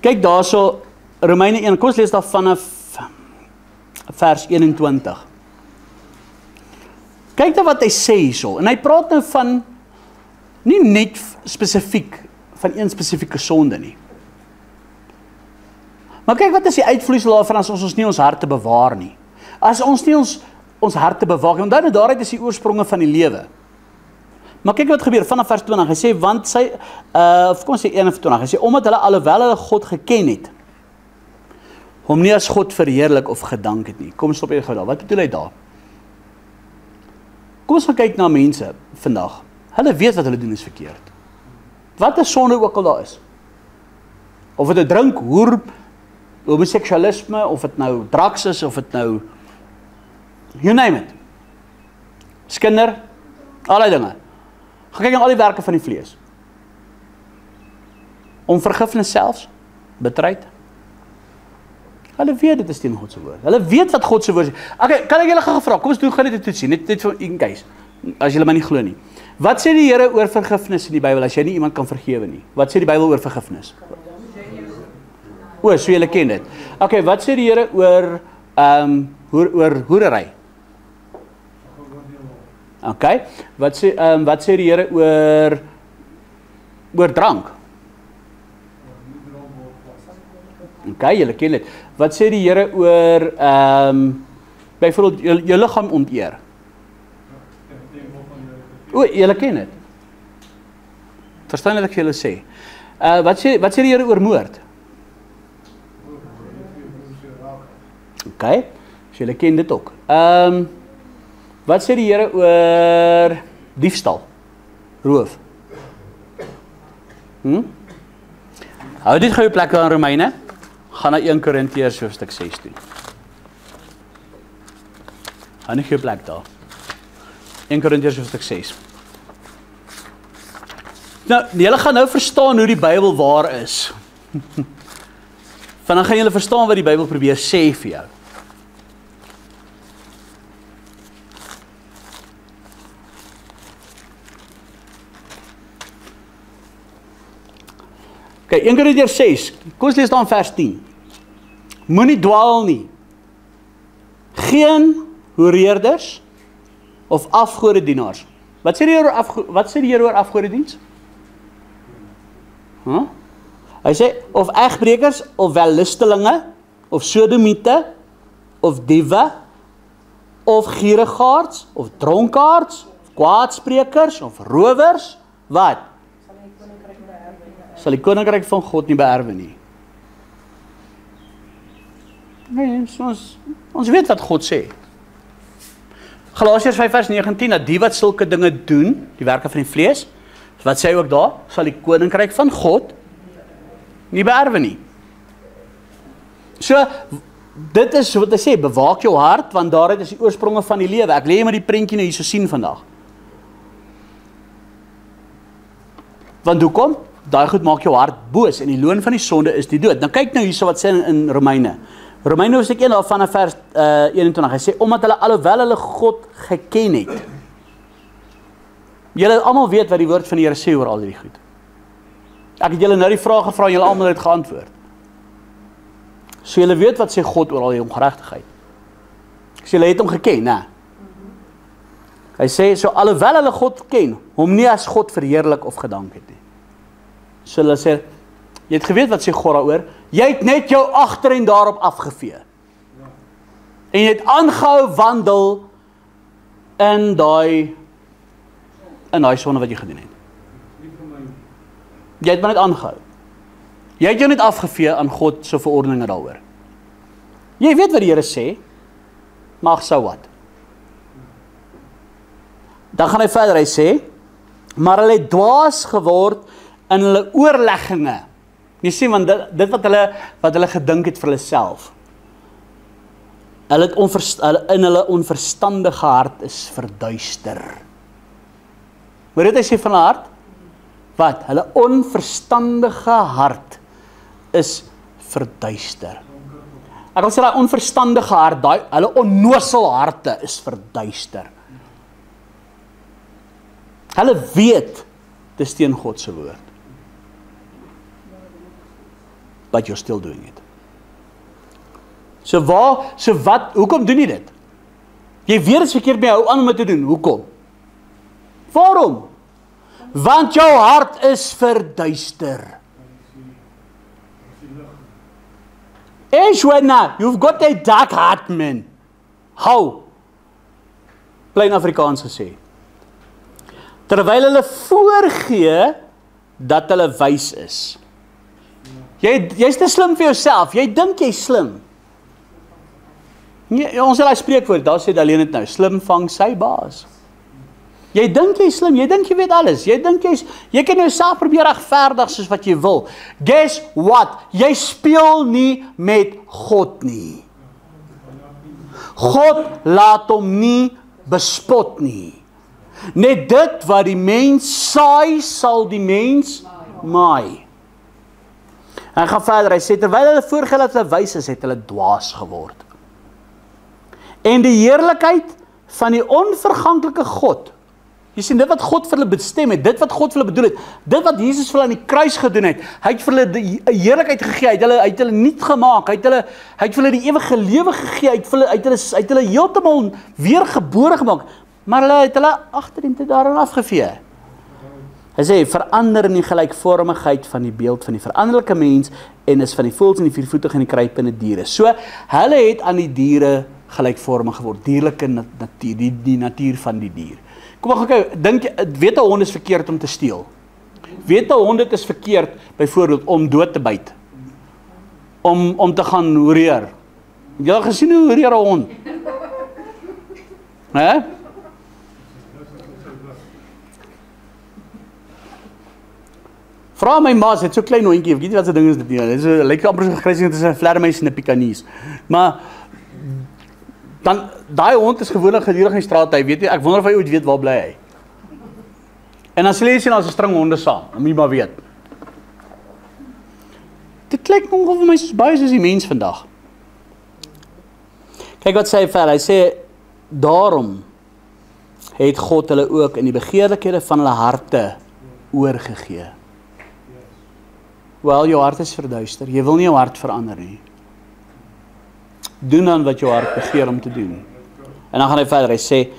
Kyk daarso, Romeine 1, kom ons lees daar vanaf vers 21. Kyk daar wat hy sê hierso, en hy praat nou van, nie net spesifiek, van een spesifieke sonde nie. Maar kyk wat is die uitvloeisel daarvan as ons nie ons harte bewaar nie. As ons nie ons harte bewaar nie, want daaruit is die oorspronge van die lewe. Maar kyk wat gebeur, vanaf vers 20, hy sê, want sy, kom ons sê 21, hy sê, omdat hulle alhoewel hulle God geken het, hom nie as God verheerlik of gedank het nie. Kom stop jy gou daar, wat bedoel hy daar? Kom ons gaan kyk na mense vandag. Hulle weet wat hulle doen is verkeerd. Wat 'n sonde ook al daar is. Of dit 'n drink, hoer, homoseksualisme, of dit nou drugs is, of dit nou, you name it. Skinder, allerlei dinge. Gaan kyk na al die werke van die vlees. Om vergifnis selfs, betruid. Hulle weet dit is teen God se woord. Hulle weet wat God se woord is. Okay, kan ek julle gou vra? Kom ons doen gou net 'n toetsie, net vir in case, as julle my nie glo nie. Wat sê die Here oor vergifnis in die Bybel as jy nie iemand kan vergewe nie? Wat sê die Bybel oor vergifnis? O, so julle ken dit. Okay, wat sê die Here oor oor hoerery? Okay, wat sê die Here oor drank? Okay, julle ken dit. Wat sê die Here oor byvoorbeeld jou liggaam onteer? O, julle ken dit. Verstaan wat ek vir julle sê? Wat sê die Here oor moord? Okay, so julle ken dit ook. Wat sê die Here oor diefstal? Roof? Hou dit gou jou plek aan Romeine. Gaan na 1 Korintiërs hoofstuk 6 toe. Hou net jou plek daar. 1 Korintiërs hoofstuk 6. Nou, julle gaan nou verstaan hoe die Bybel waar is. Van dan gaan julle verstaan wat die Bybel probeer sê vir jou. Okay, 1 Korintiërs 6, kom ons lees dan vers 10. Moenie dwaal nie. Geen hoereerders of afgodedienaars. Wat sê die Here oor afgodediens? Hy sê, of egbrekers, of wellustelinge, of sodomiete, of diewe, of gierigaards, of dronkaards, of kwaadsprekers, of rowers, wat? sal die koninkryk van God nie beerwe nie. Nee, ons weet wat God sê. Galasiërs 5 vers 19, dat die wat sulke dinge doen, die werke van die vlees, wat sê hy ook daar, sal die koninkryk van God nie beerwe nie. So, dit is wat hy sê, bewaak jou hart, want daaruit is die oorspronge van die lewe. Ek lê maar die prentjie nou hier so sien vandag. Want hoekom? Daai goed maak jou hart boos, en die loon van die sonde is die dood. Nou kyk nou hierso wat sê in Romeine. Romeine hoofstuk 1 vanaf vers 21, hy sê, omdat hulle alhoewel hulle God geken het. Julle almal weet wat die woord van die Here sê oor al hierdie goed. Ek het julle nou die vraag gevra en julle almal het geantwoord. So julle weet wat sê God oor al die ongeregtigheid. So julle het hom geken, né? Hy sê, so alhoewel hulle God ken, hom nie as God verheerlik of gedank het nie. So hulle sê, jy het geweet wat sê God daaroor, jy het net jou agter en daarop afgevee. En jy het aangehou wandel in daai sonde wat jy gedoen het. Jy het maar net aangehou. Jy het jou net afgevee aan God se verordeninge daaroor. Jy weet wat die Here sê, maar so wat. Dan gaan hy verder, hy sê, maar hulle het dwaas geword in hulle oorlegginge. Jy sien, want dit wat hulle gedink het vir hulle self. Hulle in hulle onverstandige hart is verduister. Maar dit hy sê van hulle hart? Wat? Hulle onverstandige hart is verduister. Ek wil sê daai onverstandige hart, hulle onnosel harte is verduister. Hulle weet, dis teen God se woord. But you're still doing it. So wat, hoekom doen jy dit? Jy weet dit is verkeerd by jou aan om dit te doen, hoekom? Waarom? Want jou hart is verduister. Eshwena, you've got a dark heart, man. How? Plain Afrikaans gesê. Terwyl hulle voorgee dat hulle wys is. Jy's te slim vir jouself. Jy dink jy's slim. Ons het daai spreekwoord, daar sê Daleen dit nou, slim vang sy baas. Jy dink jy's slim, jy dink jy weet alles. Jy dink jy kan jouself probeer regverdig soos wat jy wil. Guess what? Jy speel nie met God nie. God laat hom nie bespot nie. Net dit wat die mens saai, sal die mens maai. Hy gaan verder, hy sê, terwyl hulle voorgee dat hulle wys is, het hulle dwaas geword. En die heerlikheid van die onverganklike God, jy sien, dit wat God vir hulle bestem het, dit wat God vir hulle bedoel het, dit wat Jesus vir hulle aan die kruis gedoen het, hy het vir hulle die heerlikheid gegee, hy het hulle nuut gemaak, hy het vir hulle die ewige lewe gegee, hy het hulle heeltemal weergebore gemaak, maar hulle het hulle agterend daarin afgevee. Hy sê, verander in die gelykvormigheid van die beeld van die veranderlike mens en is van die voëls en die viervoetige en die kruipende diere. So, hulle het aan die diere gelykvormig geword, dierlike natuur, die natuur van die dier. Kom maar kyk, weet 'n hond is verkeerd om te steel? Weet 'n hond dit is verkeerd, byvoorbeeld, om dood te byt? Om te gaan hoereer? Jy het gesien hoe hoereer 'n hond? Hè? Vra my ma, het so klein hondjie, ek weet nie wat se ding is dit nie. Dit is lyk amper so 'n kruising tussen 'n vleermuis en 'n pikanies. Maar dan daai hond is gewoonlik gedurig in die straat, hy weet nie, ek wonder of hy ooit weet waar bly hy. En dan sê jy sien as 'n string honde saam, om jy maar weet. Dit klink nog vir my soos baie soos die mens vandag. Kyk wat sê hy verder, hy sê daarom het God hulle ook in die begeerlikhede van hulle harte oorgegee. Wel, jou hart is verduister, jy wil nie jou hart verander nie. Doen dan wat jou hart begeer om te doen. En dan gaan hy verder, hy sê,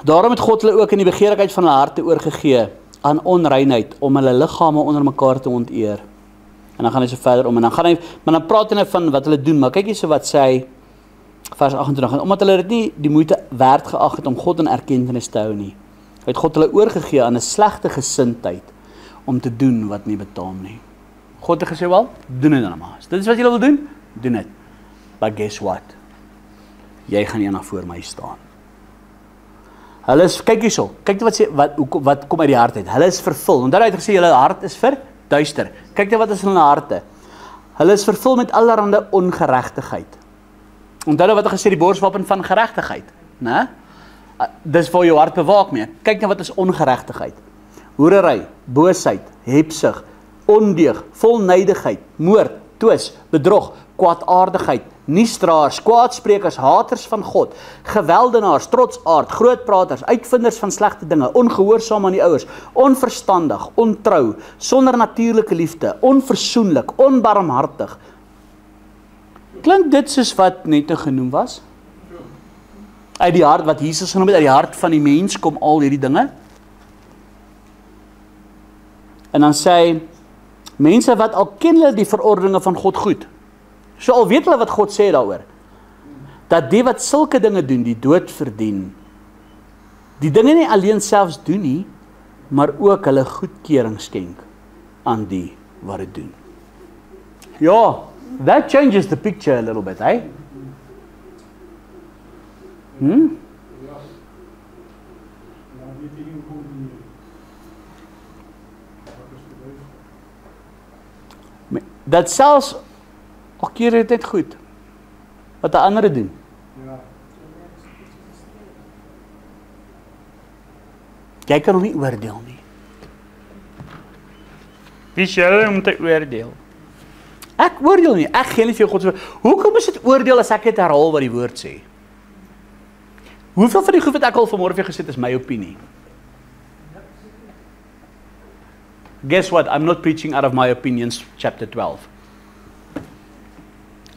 daarom het God hulle ook in die begeerlikheid van hulle harte oorgegee aan onreinheid, om hulle liggame onder mekaar te onteer. En dan gaan hy so verder om, en dan gaan hy, maar dan praat hy van wat hulle doen, maar kyk hier so wat sê hy, vers 28, en omdat hulle dit nie die moeite werd geag het om God in erkentenis te hou nie, het God hulle oorgegee aan 'n slegte gesindheid, om te doen wat nie betaam nie. God het gesê, wel, doen dit dan maar. As dit is wat jy wil doen, doen dit. But guess what? Jy gaan eendag voor my staan. Hulle is, kyk hierso, kyk wat sê, wat kom uit die hart uit. Hulle is vervul. Onthou hy het gesê, julle hart is verduister. Kyk net wat is in hulle harte. Hulle is vervul met allerhande ongeregtigheid. Onthou wat hy gesê, die borswapen van geregtigheid, né? Dis waar jou hart bewaak mee. Kyk net wat is ongeregtigheid. Hoerery, boosheid, hebsug, ondeug, volnydigheid, moord, twis, bedrog, kwaadaardigheid, niestraars, kwaadsprekers, haters van God, geweldenaars, trotsaard, grootpraters, uitvinders van slegte dinge, ongehoorsaam aan die ouers, onverstandig, ontrou, sonder natuurlike liefde, onversoenlik, onbarmhartig. Klink dit soos wat net genoem was? Uit die hart, wat Jesus genoem het, uit die hart van die mens kom al hierdie dinge. En dan sê hy, mense wat al ken hulle die verordeninge van God goed. So al weet hulle wat God sê daaroor. Dat die wat sulke dinge doen, die dood verdien. Die dinge nie alleen selfs doen nie, maar ook hulle goedkeuring skenk aan die wat dit doen. Ja, that changes the picture a little bit, eh? Dat selfs, keer het net goed, wat die ander doen. Jy kan hom nie oordeel nie. Wie is jy om te oordeel? Ek oordeel nie, ek gee nie vir jou God se woord. Hoekom is dit oordeel as ek het herhaal wat die woord sê? Hoeveel van die goed wat ek al vanmôre vir jou gesê het is my opinie? Guess what? I'm not preaching out of my opinions, chapter 12.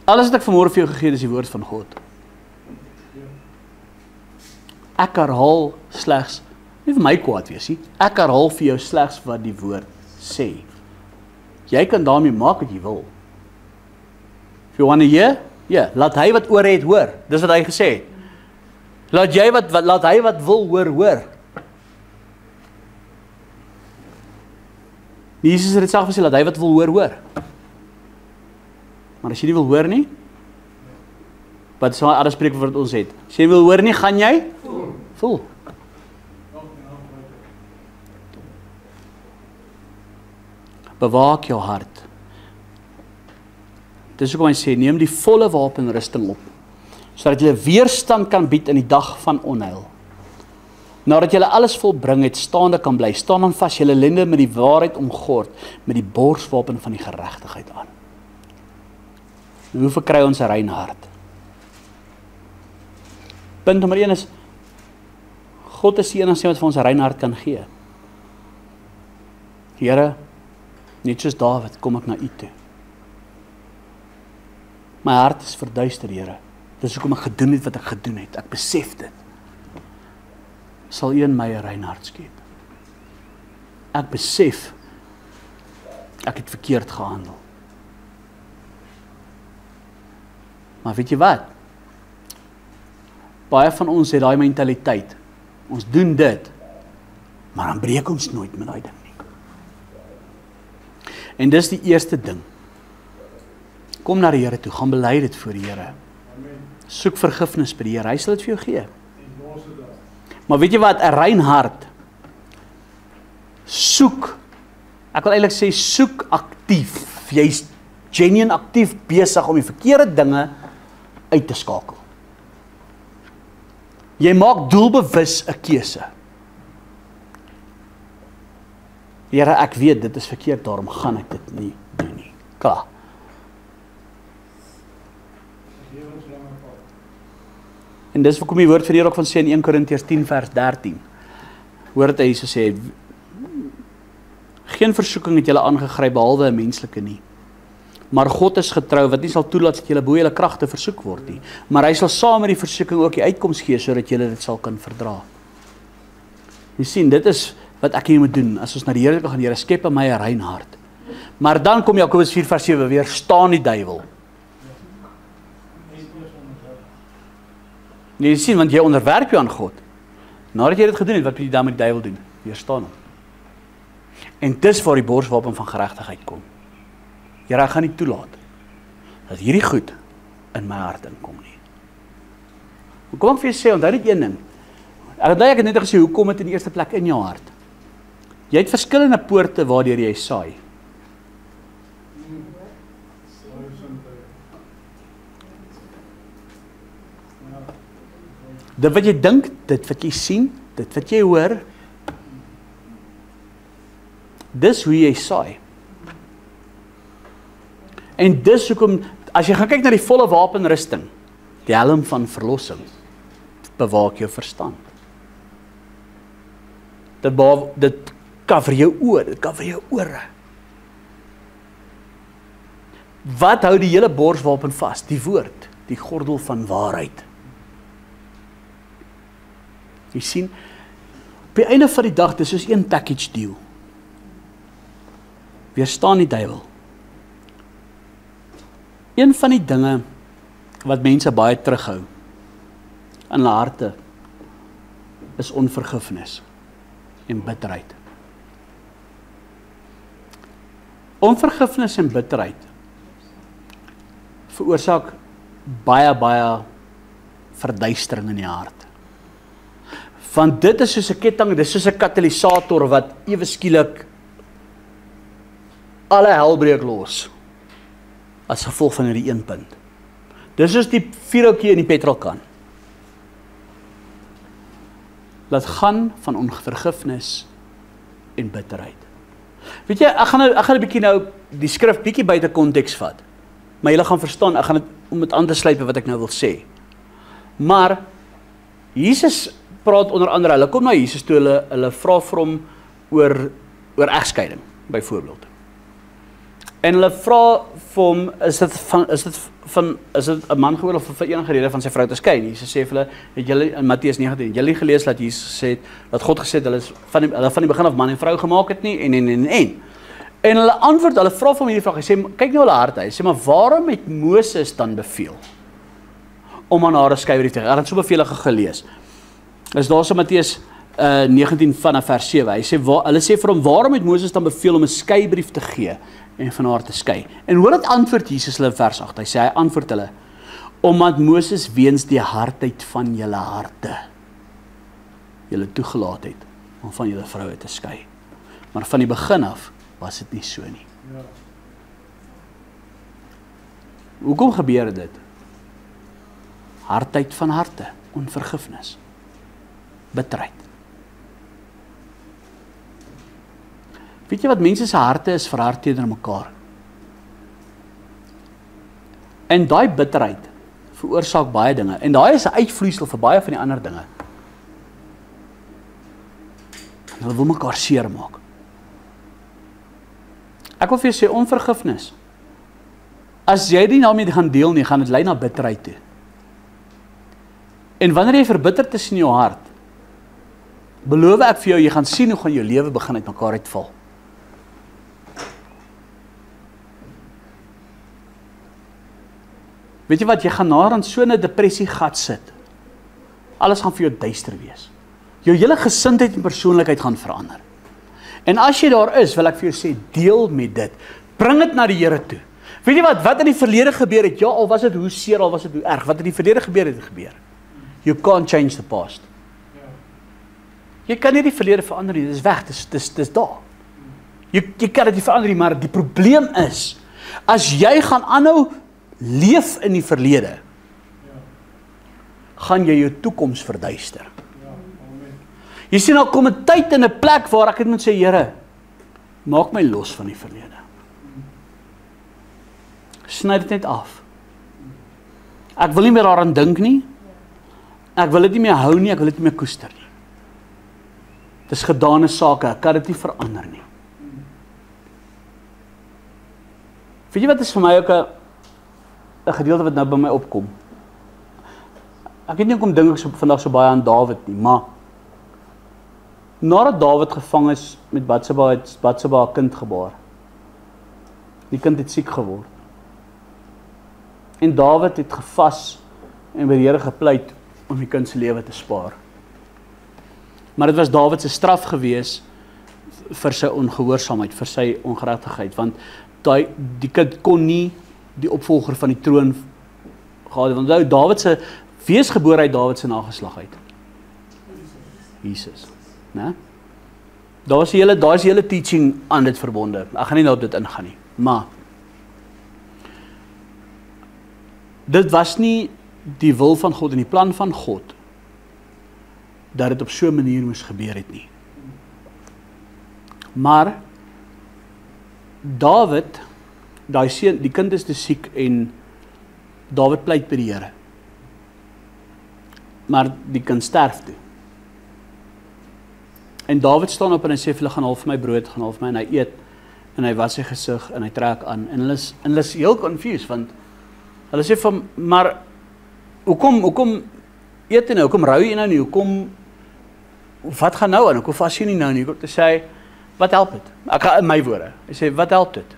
Alles wat ek vanmôre vir jou gegee het is die woord van God. Ek herhaal slegs, nie vir my kwaad wees nie, ek herhaal vir jou slegs wat die woord sê. Jy kan daarmee maak wat jy wil. If you want to hear, laat hy wat oor het hoor. Dis wat hy gesê het. Laat hy wat wil hoor. Jesus het dit self gesê, laat hy wat wil hoor. Maar as jy nie wil hoor nie, wat is maar ander spreekwoord wat ons het? As jy wil hoor nie, gaan jy voel. Bewaak jou hart. Dis hoekom hy sê, neem die volle wapenrusting op, sodat jy weerstand kan bied in die dag van onheil. Nadat jy alles volbring het, staande kan bly, staan dan vas, jy lende met die waarheid omgord, met die borswapen van die geregtigheid aan. Hoe verkry ons 'n rein hart? Punt nommer 1 is, God is die enigste wat vir ons 'n rein hart kan gee. Here, net soos Dawid, kom ek na U toe. My hart is verduister, Here. Dis hoekom ek gedoen het wat ek gedoen het. Ek besef dit. Sal U in my 'n rein hart skep. Ek besef, ek het verkeerd gehandel. Maar weet jy wat? Baie van ons het daai mentaliteit. Ons doen dit, maar dan breek ons nooit met daai ding nie. En dis die eerste ding. Kom na die Here toe, gaan bely dit voor die Here. Soek vergifnis by die Here, hy sal dit vir jou gee. Maar weet jy wat, 'n rein hart soek, ek wil eintlik sê soek aktief. Jy's genuine aktief besig om die verkeerde dinge uit te skakel. Jy maak doelbewus 'n keuse. Here, ek weet dit is verkeerd, daarom gaan ek dit nie doen nie. Klaar. En dis hoekom die woord van die Here ook van sê in 1 Korintiërs 10 vers 13. Hoor dit hy so sê, geen versoeking het julle aangegryp behalwe 'n menslike nie. Maar God is getrou wat nie sal toelaat dat julle bo julle kragte versoek word nie. Maar hy sal saam met die versoeking ook die uitkoms gee sodat julle dit sal kan verdra. Jy sien, dit is wat ek hier moet doen as ons na die Here toe gaan. Here, skep in my 'n rein hart. Maar dan kom Jakobus 4 vers 7 weer, staan die duiwel. Jy sien, want jy onderwerp jou aan God. Nadat jy dit gedoen het, wat moet jy dan met die duiwel doen? Weerstaan hom. En dis waar die borswapen van geregtigheid kom. Here, ek gaan nie toelaat dat hierdie goed in my hart inkom nie. Kom ek vir jou sê, onthou net een ding. Ek het net gesê, hoe kom dit in die eerste plek in jou hart? Jy het verskillende poorte waardeur jy saai. Dit wat jy dink, dit wat jy sien, dit wat jy hoor, dis hoe jy saai. En dis hoekom, as jy gaan kyk na die volle wapenrusting, die helm van verlossing, bewaak jou verstand. Dit cover jou oor, dit cover jou ore. Wat hou die hele borswapen vas? Die woord, die gordel van waarheid. Jy sien, op die einde van die dag, dis soos een package deal. Weerstaan die duiwel. Een van die dinge wat mense baie terughou in hulle harte is onvergifnis en bitterheid. Onvergifnis en bitterheid veroorsaak baie verduistering in die hart. Want dit is soos 'n ketting, dit is soos 'n katalisator wat ewe skielik alle hel breek los as gevolg van hierdie een punt. Dis soos die vuurhoutjie in die petrolkan. Laat gaan van onvergifnis en bitterheid. Weet jy, ek gaan 'n bietjie nou die skrif bietjie buite konteks vat. Maar julle gaan verstaan, ek gaan dit om dit aan te sluit wat ek nou wil sê. Maar Jesus praat onder andere, hulle kom na Jesus toe, hulle vra vir hom oor egskeiding, byvoorbeeld. En hulle vra vir hom, is dit 'n man gehoor of vir enige rede van sy vrou te skei? Jesus sê vir hulle, het julle in Matteus 19, julle gelees dat Jesus gesê het, dat God gesê het, hulle van die begin af man en vrou gemaak het nie, en hulle antwoord, hulle vra vir hom hierdie vraag, hy sê, kyk nou hulle harte, hy sê, maar waarom het Moses dan beveel om aan haar 'n skeibrief te gee? Hy het so bevele gelees. Is daar so Matteus 19 vanaf vers 7. Hulle sê vir hom, waarom het Moses dan beveel om 'n skeibrief te gee en van haar te skei? En hoor dit antwoord Jesus hulle in vers 8. Hy sê, hy antwoord hulle, omdat Moses weens die hardheid van julle harte julle toegelaat het om van julle vroue te skei. Maar van die begin af was dit nie so nie. Ja. Hoekom gebeur dit? Hardheid van harte, onvergifnis, bitterheid. Weet jy wat mense se harte is verhard teenoor mekaar? En daai bitterheid veroorsaak baie dinge. En daai is 'n uitvloeisel vir baie van die ander dinge. En hulle wil mekaar seermaak. Ek wil vir jou sê, onvergifnis. As jy nie daarmee gaan deel nie, gaan dit lei na bitterheid toe. En wanneer jy verbitterd is in jou hart, beloof ek vir jou, jy gaan sien hoe gaan jou lewe begin uit mekaar uitval. Weet jy wat, jy gaan na in so 'n depressie gat sit. Alles gaan vir jou duister wees. Jou hele gesindheid en persoonlikheid gaan verander. En as jy daar is, wil ek vir jou sê, deel met dit. Bring dit na die Here toe. Weet jy wat in die verlede gebeur het? Ja, al was dit hoe seer, al was dit hoe erg. Wat in die verlede gebeur het gebeur. You can't change the past. Jy kan nie die verlede verander nie, dit is weg, dit is daar. Jy kan dit nie verander nie, maar die probleem is, as jy gaan aanhou leef in die verlede, gaan jy jou toekoms verduister. Jy sien, daar kom 'n tyd en 'n plek waar ek moet sê, Here, maak my los van die verlede. Sny dit net af. Ek wil nie meer daaraan dink nie. Ek wil dit nie meer hou nie, ek wil dit nie meer koester nie. Dit is gedane sake, ek kan dit nie verander nie. Weet jy wat is vir my ook 'n gedeelte wat nou by my opkom? Ek weet nie hoekom dink ek vandag so baie aan Dawid nie, maar nadat Dawid gevang is met Batseba, het Batseba 'n kind gebaar. Die kind het siek geword. En Dawid het gevas en by die Here gepleit om die kind se lewe te spaar. Maar dit was Dawid se straf gewees vir sy ongehoorsaamheid, vir sy ongeregtigheid, want die kind kon nie die opvolger van die troon gehad het, want Dawid se, wie is gebore uit Dawid se nageslag uit? Jesus, né? Daar is die hele teaching aan dit verbonde, ek gaan nie nou op dit ingaan nie, maar, dit was nie die wil van God en die plan van God, dat dit op so 'n manier moes gebeur het nie. Maar, Dawid, daai seun, die kind is te siek en Dawid pleit by die Here. Maar die kind sterf toe. En Dawid staan op en hy sê vir hulle, gaan haal vir my brood, gaan haal vir my, en hy eet, en hy was sy gesig, en hy trek aan, en hulle is heel confused, want hulle sê van, maar, hoekom eet jy nou, hoekom rou jy nou nie, wat gaan nou aan, hoekom vas jy nie nou nie, te sê, wat help dit? Ek gaan in my woorde, hy sê, wat help dit?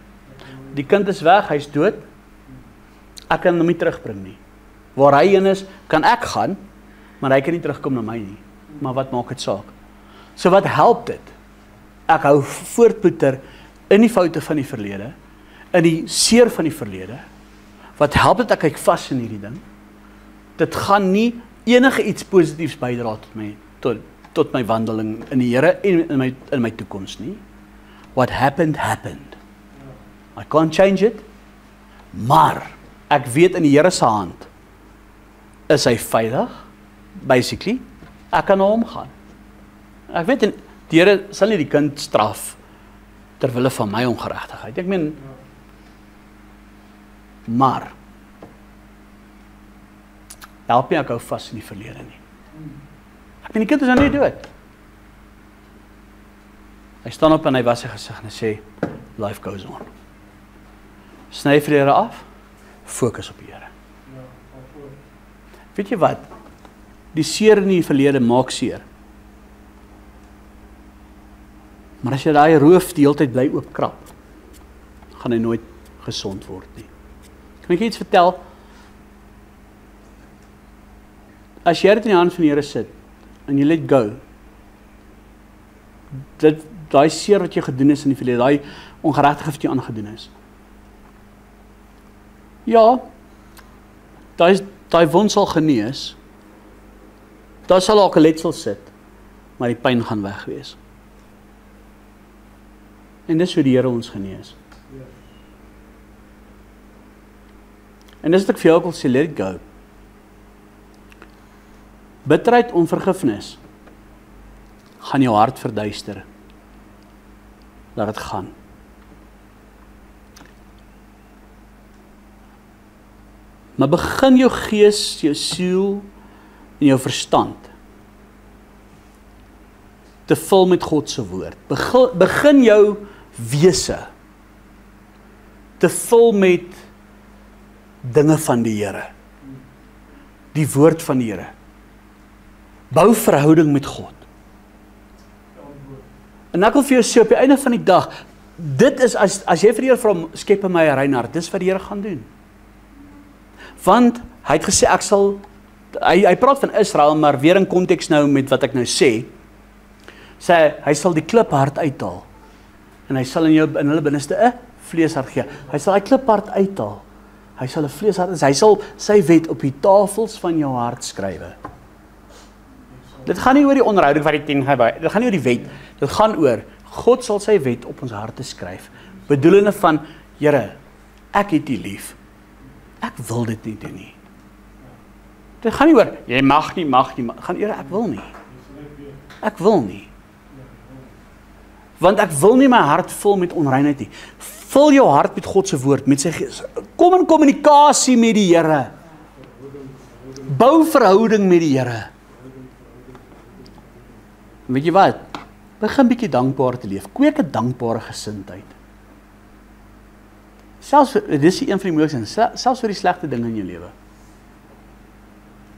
Die kind is weg, hy is dood, ek kan hom nie terugbring nie. Waar hy in is, kan ek gaan, maar hy kan nie terugkom na my nie. Maar wat maak dit saak? So wat help dit? Ek hou voort, Pieter, in die foute van die verlede, in die seer van die verlede, wat help dit ek kyk vas in hierdie ding? Dit gaan nie enige iets positiefs bydra tot my wandeling in die Here en in my toekoms nie. What happened, happened. I can't change it, maar ek weet in die Here se hand is hy veilig, basically, ek kan na hom gaan. Ek weet, die Here sal nie die kind straf terwille van my ongeregtigheid. Ek meen, maar help nie ek hou vas in die verlede nie. Ek meen, die kind is nou nie dood. Hy staan op en hy was sy gesig en hy sê, life goes on. Sny vir die Here af, fokus op die Here. Weet jy wat? Die seer in die verlede maak seer. Maar as jy daai roof die hele tyd bly oopkrap, gaan hy nooit gesond word nie. Kan ek iets vertel? As jy dit in die hand van die Here sit, en jy let go, daai seer wat jy gedoen is in die verlede, daai ongeregtigheid wat jy aangedoen is. Ja, daai wond sal genees, daar sal ook 'n letsel sit, maar die pyn gaan weg wees. En dis hoe die Here ons genees. En dis wat ek vir jou ook wil sê, let it go. Bitterheid, onvergifnis, gaan jou hart verduister. Laat dit gaan. Maar begin jou gees, jou siel en jou verstand te vul met God se woord. Begin jou wese te vul met dinge van die Here. Die woord van die Here. Bou verhouding met God. En ek wil vir jou sê, op die einde van die dag, dit is, as jy vir die Here vra, skep in my 'n rein hart, dis wat die Here gaan doen. Want, hy het gesê, hy praat van Israel, maar weer in konteks nou met wat ek nou sê, hy sal die kliphart uithaal, en hy sal in hulle binneste 'n vleeshart gee. Hy sal die kliphart uithaal, hy sal 'n vleeshart, hy sal sy wet op die tafels van jou hart skrywe. Dit gaan nie oor die onderhouding van die 10 gebooie, dit gaan nie oor die wet, dit gaan oor, God sal sy wet op ons harte skryf, bedoelende van, Here, ek het U lief, ek wil dit nie doen nie. Dit gaan nie oor, jy mag nie, gaan Here, ek wil nie. Ek wil nie. Want ek wil nie my hart vul met onreinheid nie. Vul jou hart met God se woord, met sy gees. Kom in kommunikasie met die Here. Bou verhouding met die Here. Weet jy wat? Begin bietjie dankbaar te leef. Kweek 'n dankbare gesindheid. Dis een van die mooiste, selfs vir die slegte dinge in jou lewe.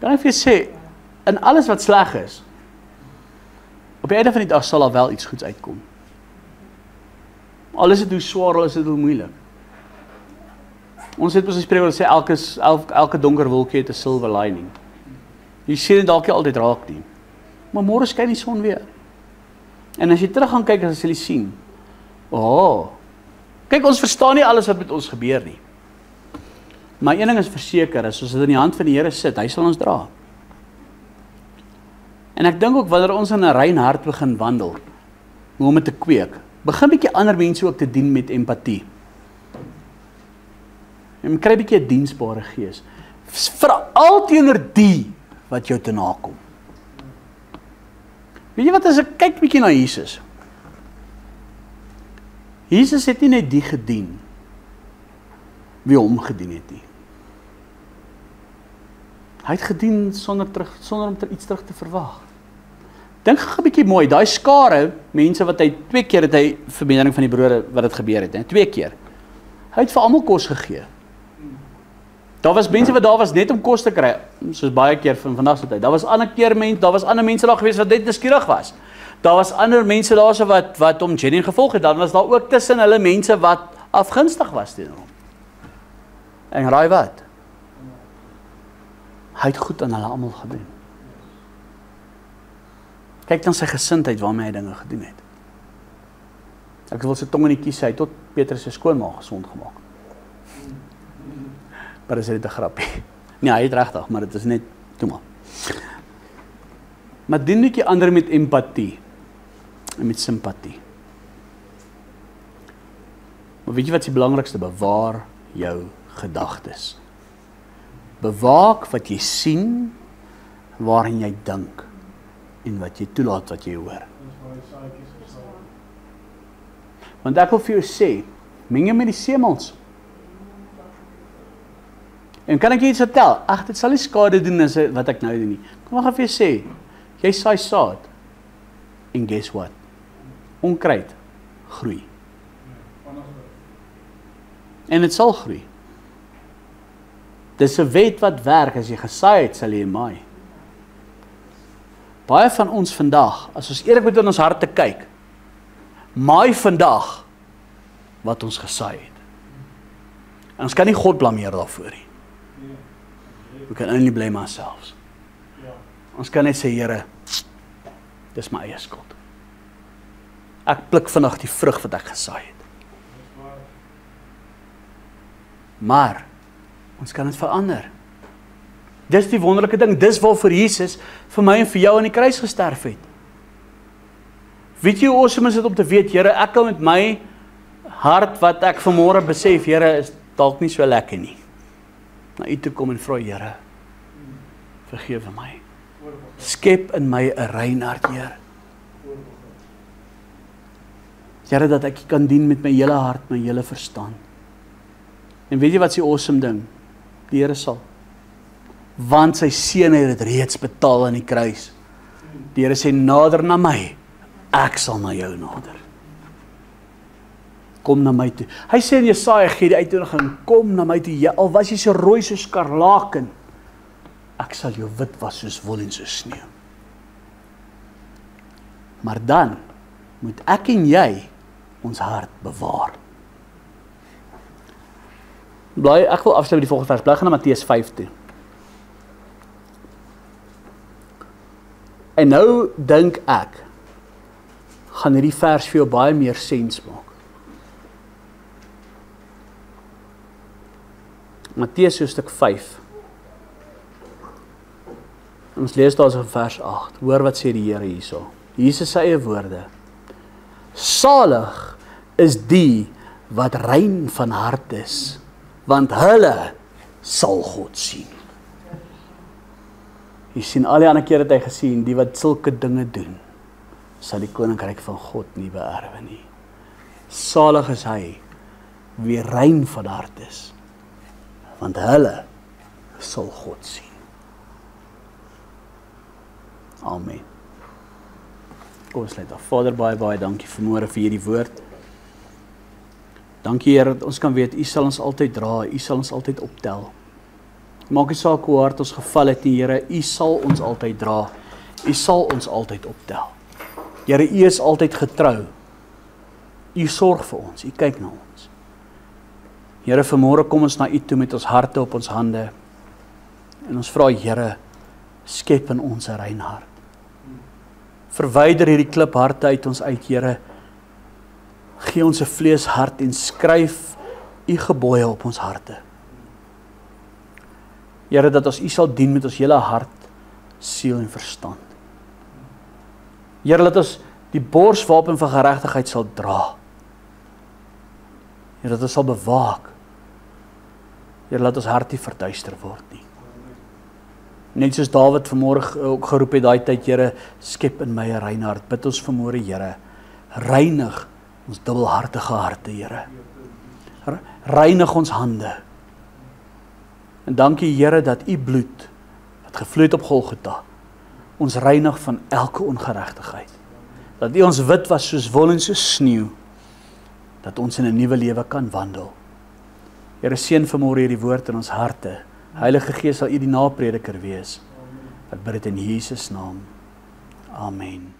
Kan ek vir jou sê, in alles wat sleg is, op die einde van die dag sal daar wel iets goeds uitkom. Al is dit hoe swaar, al is dit hoe moeilik. Ons het ons spreekwoord sê, elke donker wolkie het 'n silver lining. Jy sien dit dalk nie altyd raak nie. Maar môre skyn die son weer. En as jy terug gaan kyk, dan sal jy sien, kyk, ons verstaan nie alles wat met ons gebeur nie. Maar een ding is verseker, as ons dit in die hand van die Here sit, hy sal ons dra. En ek dink ook, wanneer ons in 'n rein hart begin wandel, hoe om dit te kweek, begin bietjie ander mense ook te dien met empatie. En kry bietjie 'n diensbare gees. Veral teenoor die wat jou te nakom. Weet jy wat, as ek kyk bietjie na Jesus. Jesus het nie net die gedien, wie hom gedien het nie. Hy het gedien sonder om iets terug te verwag. Dink gou 'n bietjie mooi, daai skare mense wat hy 2 keer het hy vermeerdering van die brode wat dit gebeur het, 2 keer. Hy het vir almal kos gegee. Daar was mense wat daar was net om kos te kry, soos baie keer van vandag se tyd. Daar was ander mense daar gewees wat net nuuskierig was. Daar was ander mense daar so wat hom genuine gevolg het. Dan was daar ook tussen hulle mense wat afgunstig was teenoor hom. En raai wat? Hy het goed aan hulle almal gedoen. Kyk dan sy gesindheid waarmee hy dinge gedoen het. Ek wil sy tong in die kies, hy het tot Petrus se skoonma gesond gemaak. Maar is dit 'n grappie? Nee, hy het regtig, maar dit is net, toe maar. Maar dien net jy ander met empatie en met simpatie. Maar weet jy wat is die belangrikste? Bewaar jou gedagtes. Bewaak wat jy sien, waarin jy dink en wat jy toelaat wat jy hoor. Want ek wil vir jou sê, meng jy met die seemans. En kan ek jy iets vertel? Ag, dit sal nie skade doen as wat ek nou doen nie. Kom maar gaan vir jou sê, jy saai saad en guess what? Onkruid groei. En dit sal groei. Dis 'n wet wat werk, as jy gesaai het, sal jy maai. Baie van ons vandag, as ons eerlik moet in ons harte kyk, maai vandag wat ons gesaai het. En ons kan nie God blameer daarvoor nie. We can only blame ourselves. Ons kan net sê, Here, dis my eie skuld. Ek pluk vandag die vrug wat ek gesaai het. Maar ons kan dit verander. Dis die wonderlike ding, dis waarvoor Jesus vir my en vir jou aan die kruis gesterf het. Weet jy hoe awesome is dit om te weet, Here, ek kan met my hart wat ek vanmôre besef, Here, is dalk nie so lekker nie. Na U toe kom en vra, Here, vergewe my. Skep in my 'n rein hart, Here. Here, dat ek U kan dien met my hele hart, my hele verstand. En weet jy wat is die awesome ding? Die Here sal. Want sy seun het dit reeds betaal aan die kruis. Die Here sê, nader na my, ek sal na jou nader. Kom na my toe. Hy sê in Jesaja, gee die uitnodiging, kom na my toe, al was jy so rooi soos skarlaken, ek sal jou wit was soos wol en soos sneeu. Maar dan moet ek en jy ons hart bewaar. Ek wil afsluit met die volgende vers. Bly gaan na Matteus 5 toe. En nou dink ek, gaan hierdie vers vir jou baie meer sens maak. Matteus hoofstuk 5. Ons lees daar in vers 8. Hoor wat sê die Here hierso. Jesus se eie woorde. Salig is die wat rein van hart is, want hulle sal God sien. Jy sien al die ander keer het hy gesien, die wat sulke dinge doen, sal die koninkryk van God nie beerwe nie. Salig is hy, wie rein van hart is, want hulle sal God sien. Amen. Kom ons sluit af. Vader, baie dankie vanmôre vir hierdie woord. Dankie Here dat ons kan weet, U sal ons altyd dra, U sal ons altyd optel. Maak nie saak hoe hard ons geval het nie, Here, U sal ons altyd dra. U sal ons altyd optel. Here, U is altyd getrou. U sorg vir ons, U kyk na ons. Here, vanmôre kom ons na U toe met ons harte op ons hande. En ons vra, Here, skep in ons 'n rein hart. Verwyder hierdie klipharte uit ons uit, Here. Gee ons 'n vleeshart en skryf U gebooie op ons harte. Here, dat ons U sal dien met ons hele hart, siel en verstand. Here, laat ons die borswapen van geregtigheid sal dra. Here, dat ons sal bewaak. Here, laat ons hart nie verduister word nie. Net soos Dawid vanmôre ook geroep het, daai tyd, Here, skep in my 'n rein hart. Bid ons vanmôre, Here, reinig ons dubbelhartige harte, Here. Reinig ons hande. En dankie, Here, dat U bloed, wat gevloei het op Golgotha, ons reinig van elke ongeregtigheid. Dat U ons wit was soos wol en soos sneeu, dat ons in 'n nuwe lewe kan wandel. Here, seën vanmôre hierdie woord in ons harte. Heilige Gees, sal U die naprediker wees. Ek bid dit in Jesus naam. Amen.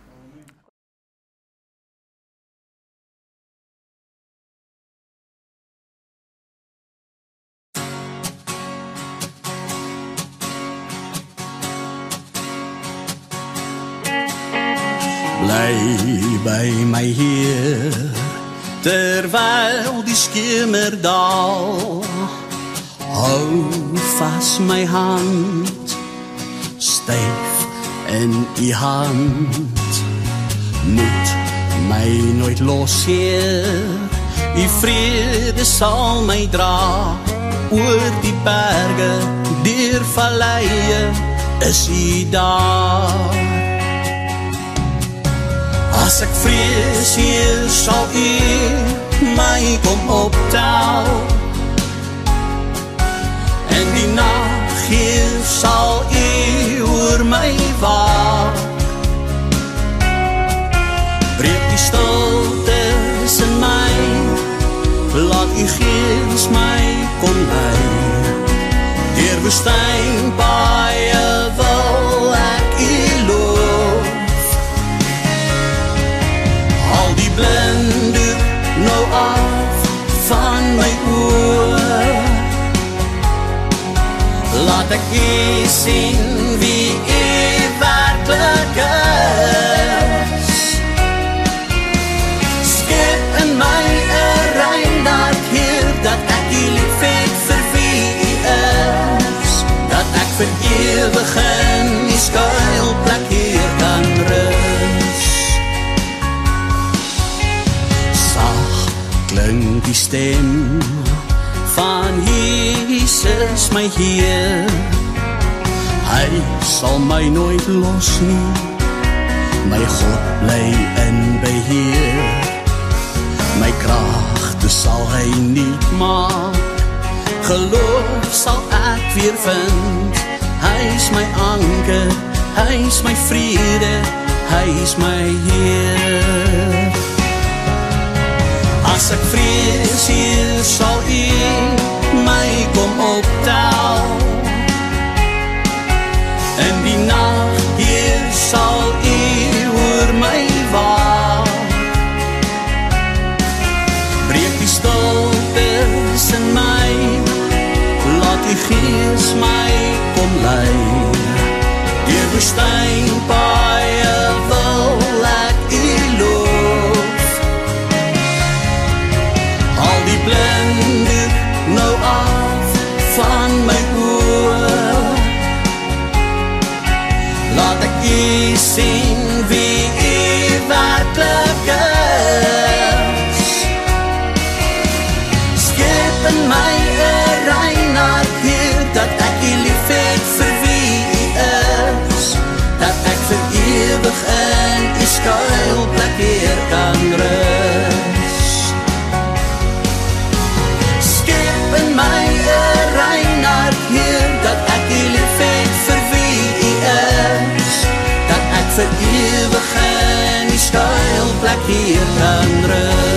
Bly by my Heer, terwyl die skemer daal. Hou vas my hand, styf in U hand. Moet my nooit los, Heer, U vrede sal my dra. Oor die berge, deur valleie, is U daar. As ek vrees, Heer, sal U my kom optel. En die nag, Heer, sal U oor my waak. Breek die stiltes in my, laat U Gees my kom lei. Deur woestynpaaie wil ek U loof. Al die blinde nou af van my oor. Laat ek U sien wie U werklik is. Skep in my 'n rein hart, Heer, dat ek U lief het vir wie U is. Dat ek vir ewig in U skuilplek hier kan rus. Sag klink die stem van Jesus my Heer. Hy sal my nooit los nie, my God bly in beheer. My kragte sal hy nie maak, geloof sal ek weer vind. Hy is my anker, hy is my vrede, hy is my Heer. As ek vrees, Heer, sal U my kom optel. In die nag, Heer, sal U oor my waak. Breek die stiltes in my, laat U Gees my kom lei. Deur woestynpaaie wil ek U loof. Al die blinde nou af van my oor. Laat ek U sien wie U werklik is. Skep in my 'n rein hart, Heer, dat ek U lief het vir wie U is. Dat ek vir ewig in U skuilplek hier kan rus. Skep in my 'n rein hart, Heer, dat ek U lief het vir wie U is. Dat ek vir ewig in U skuilplek hier kan rus.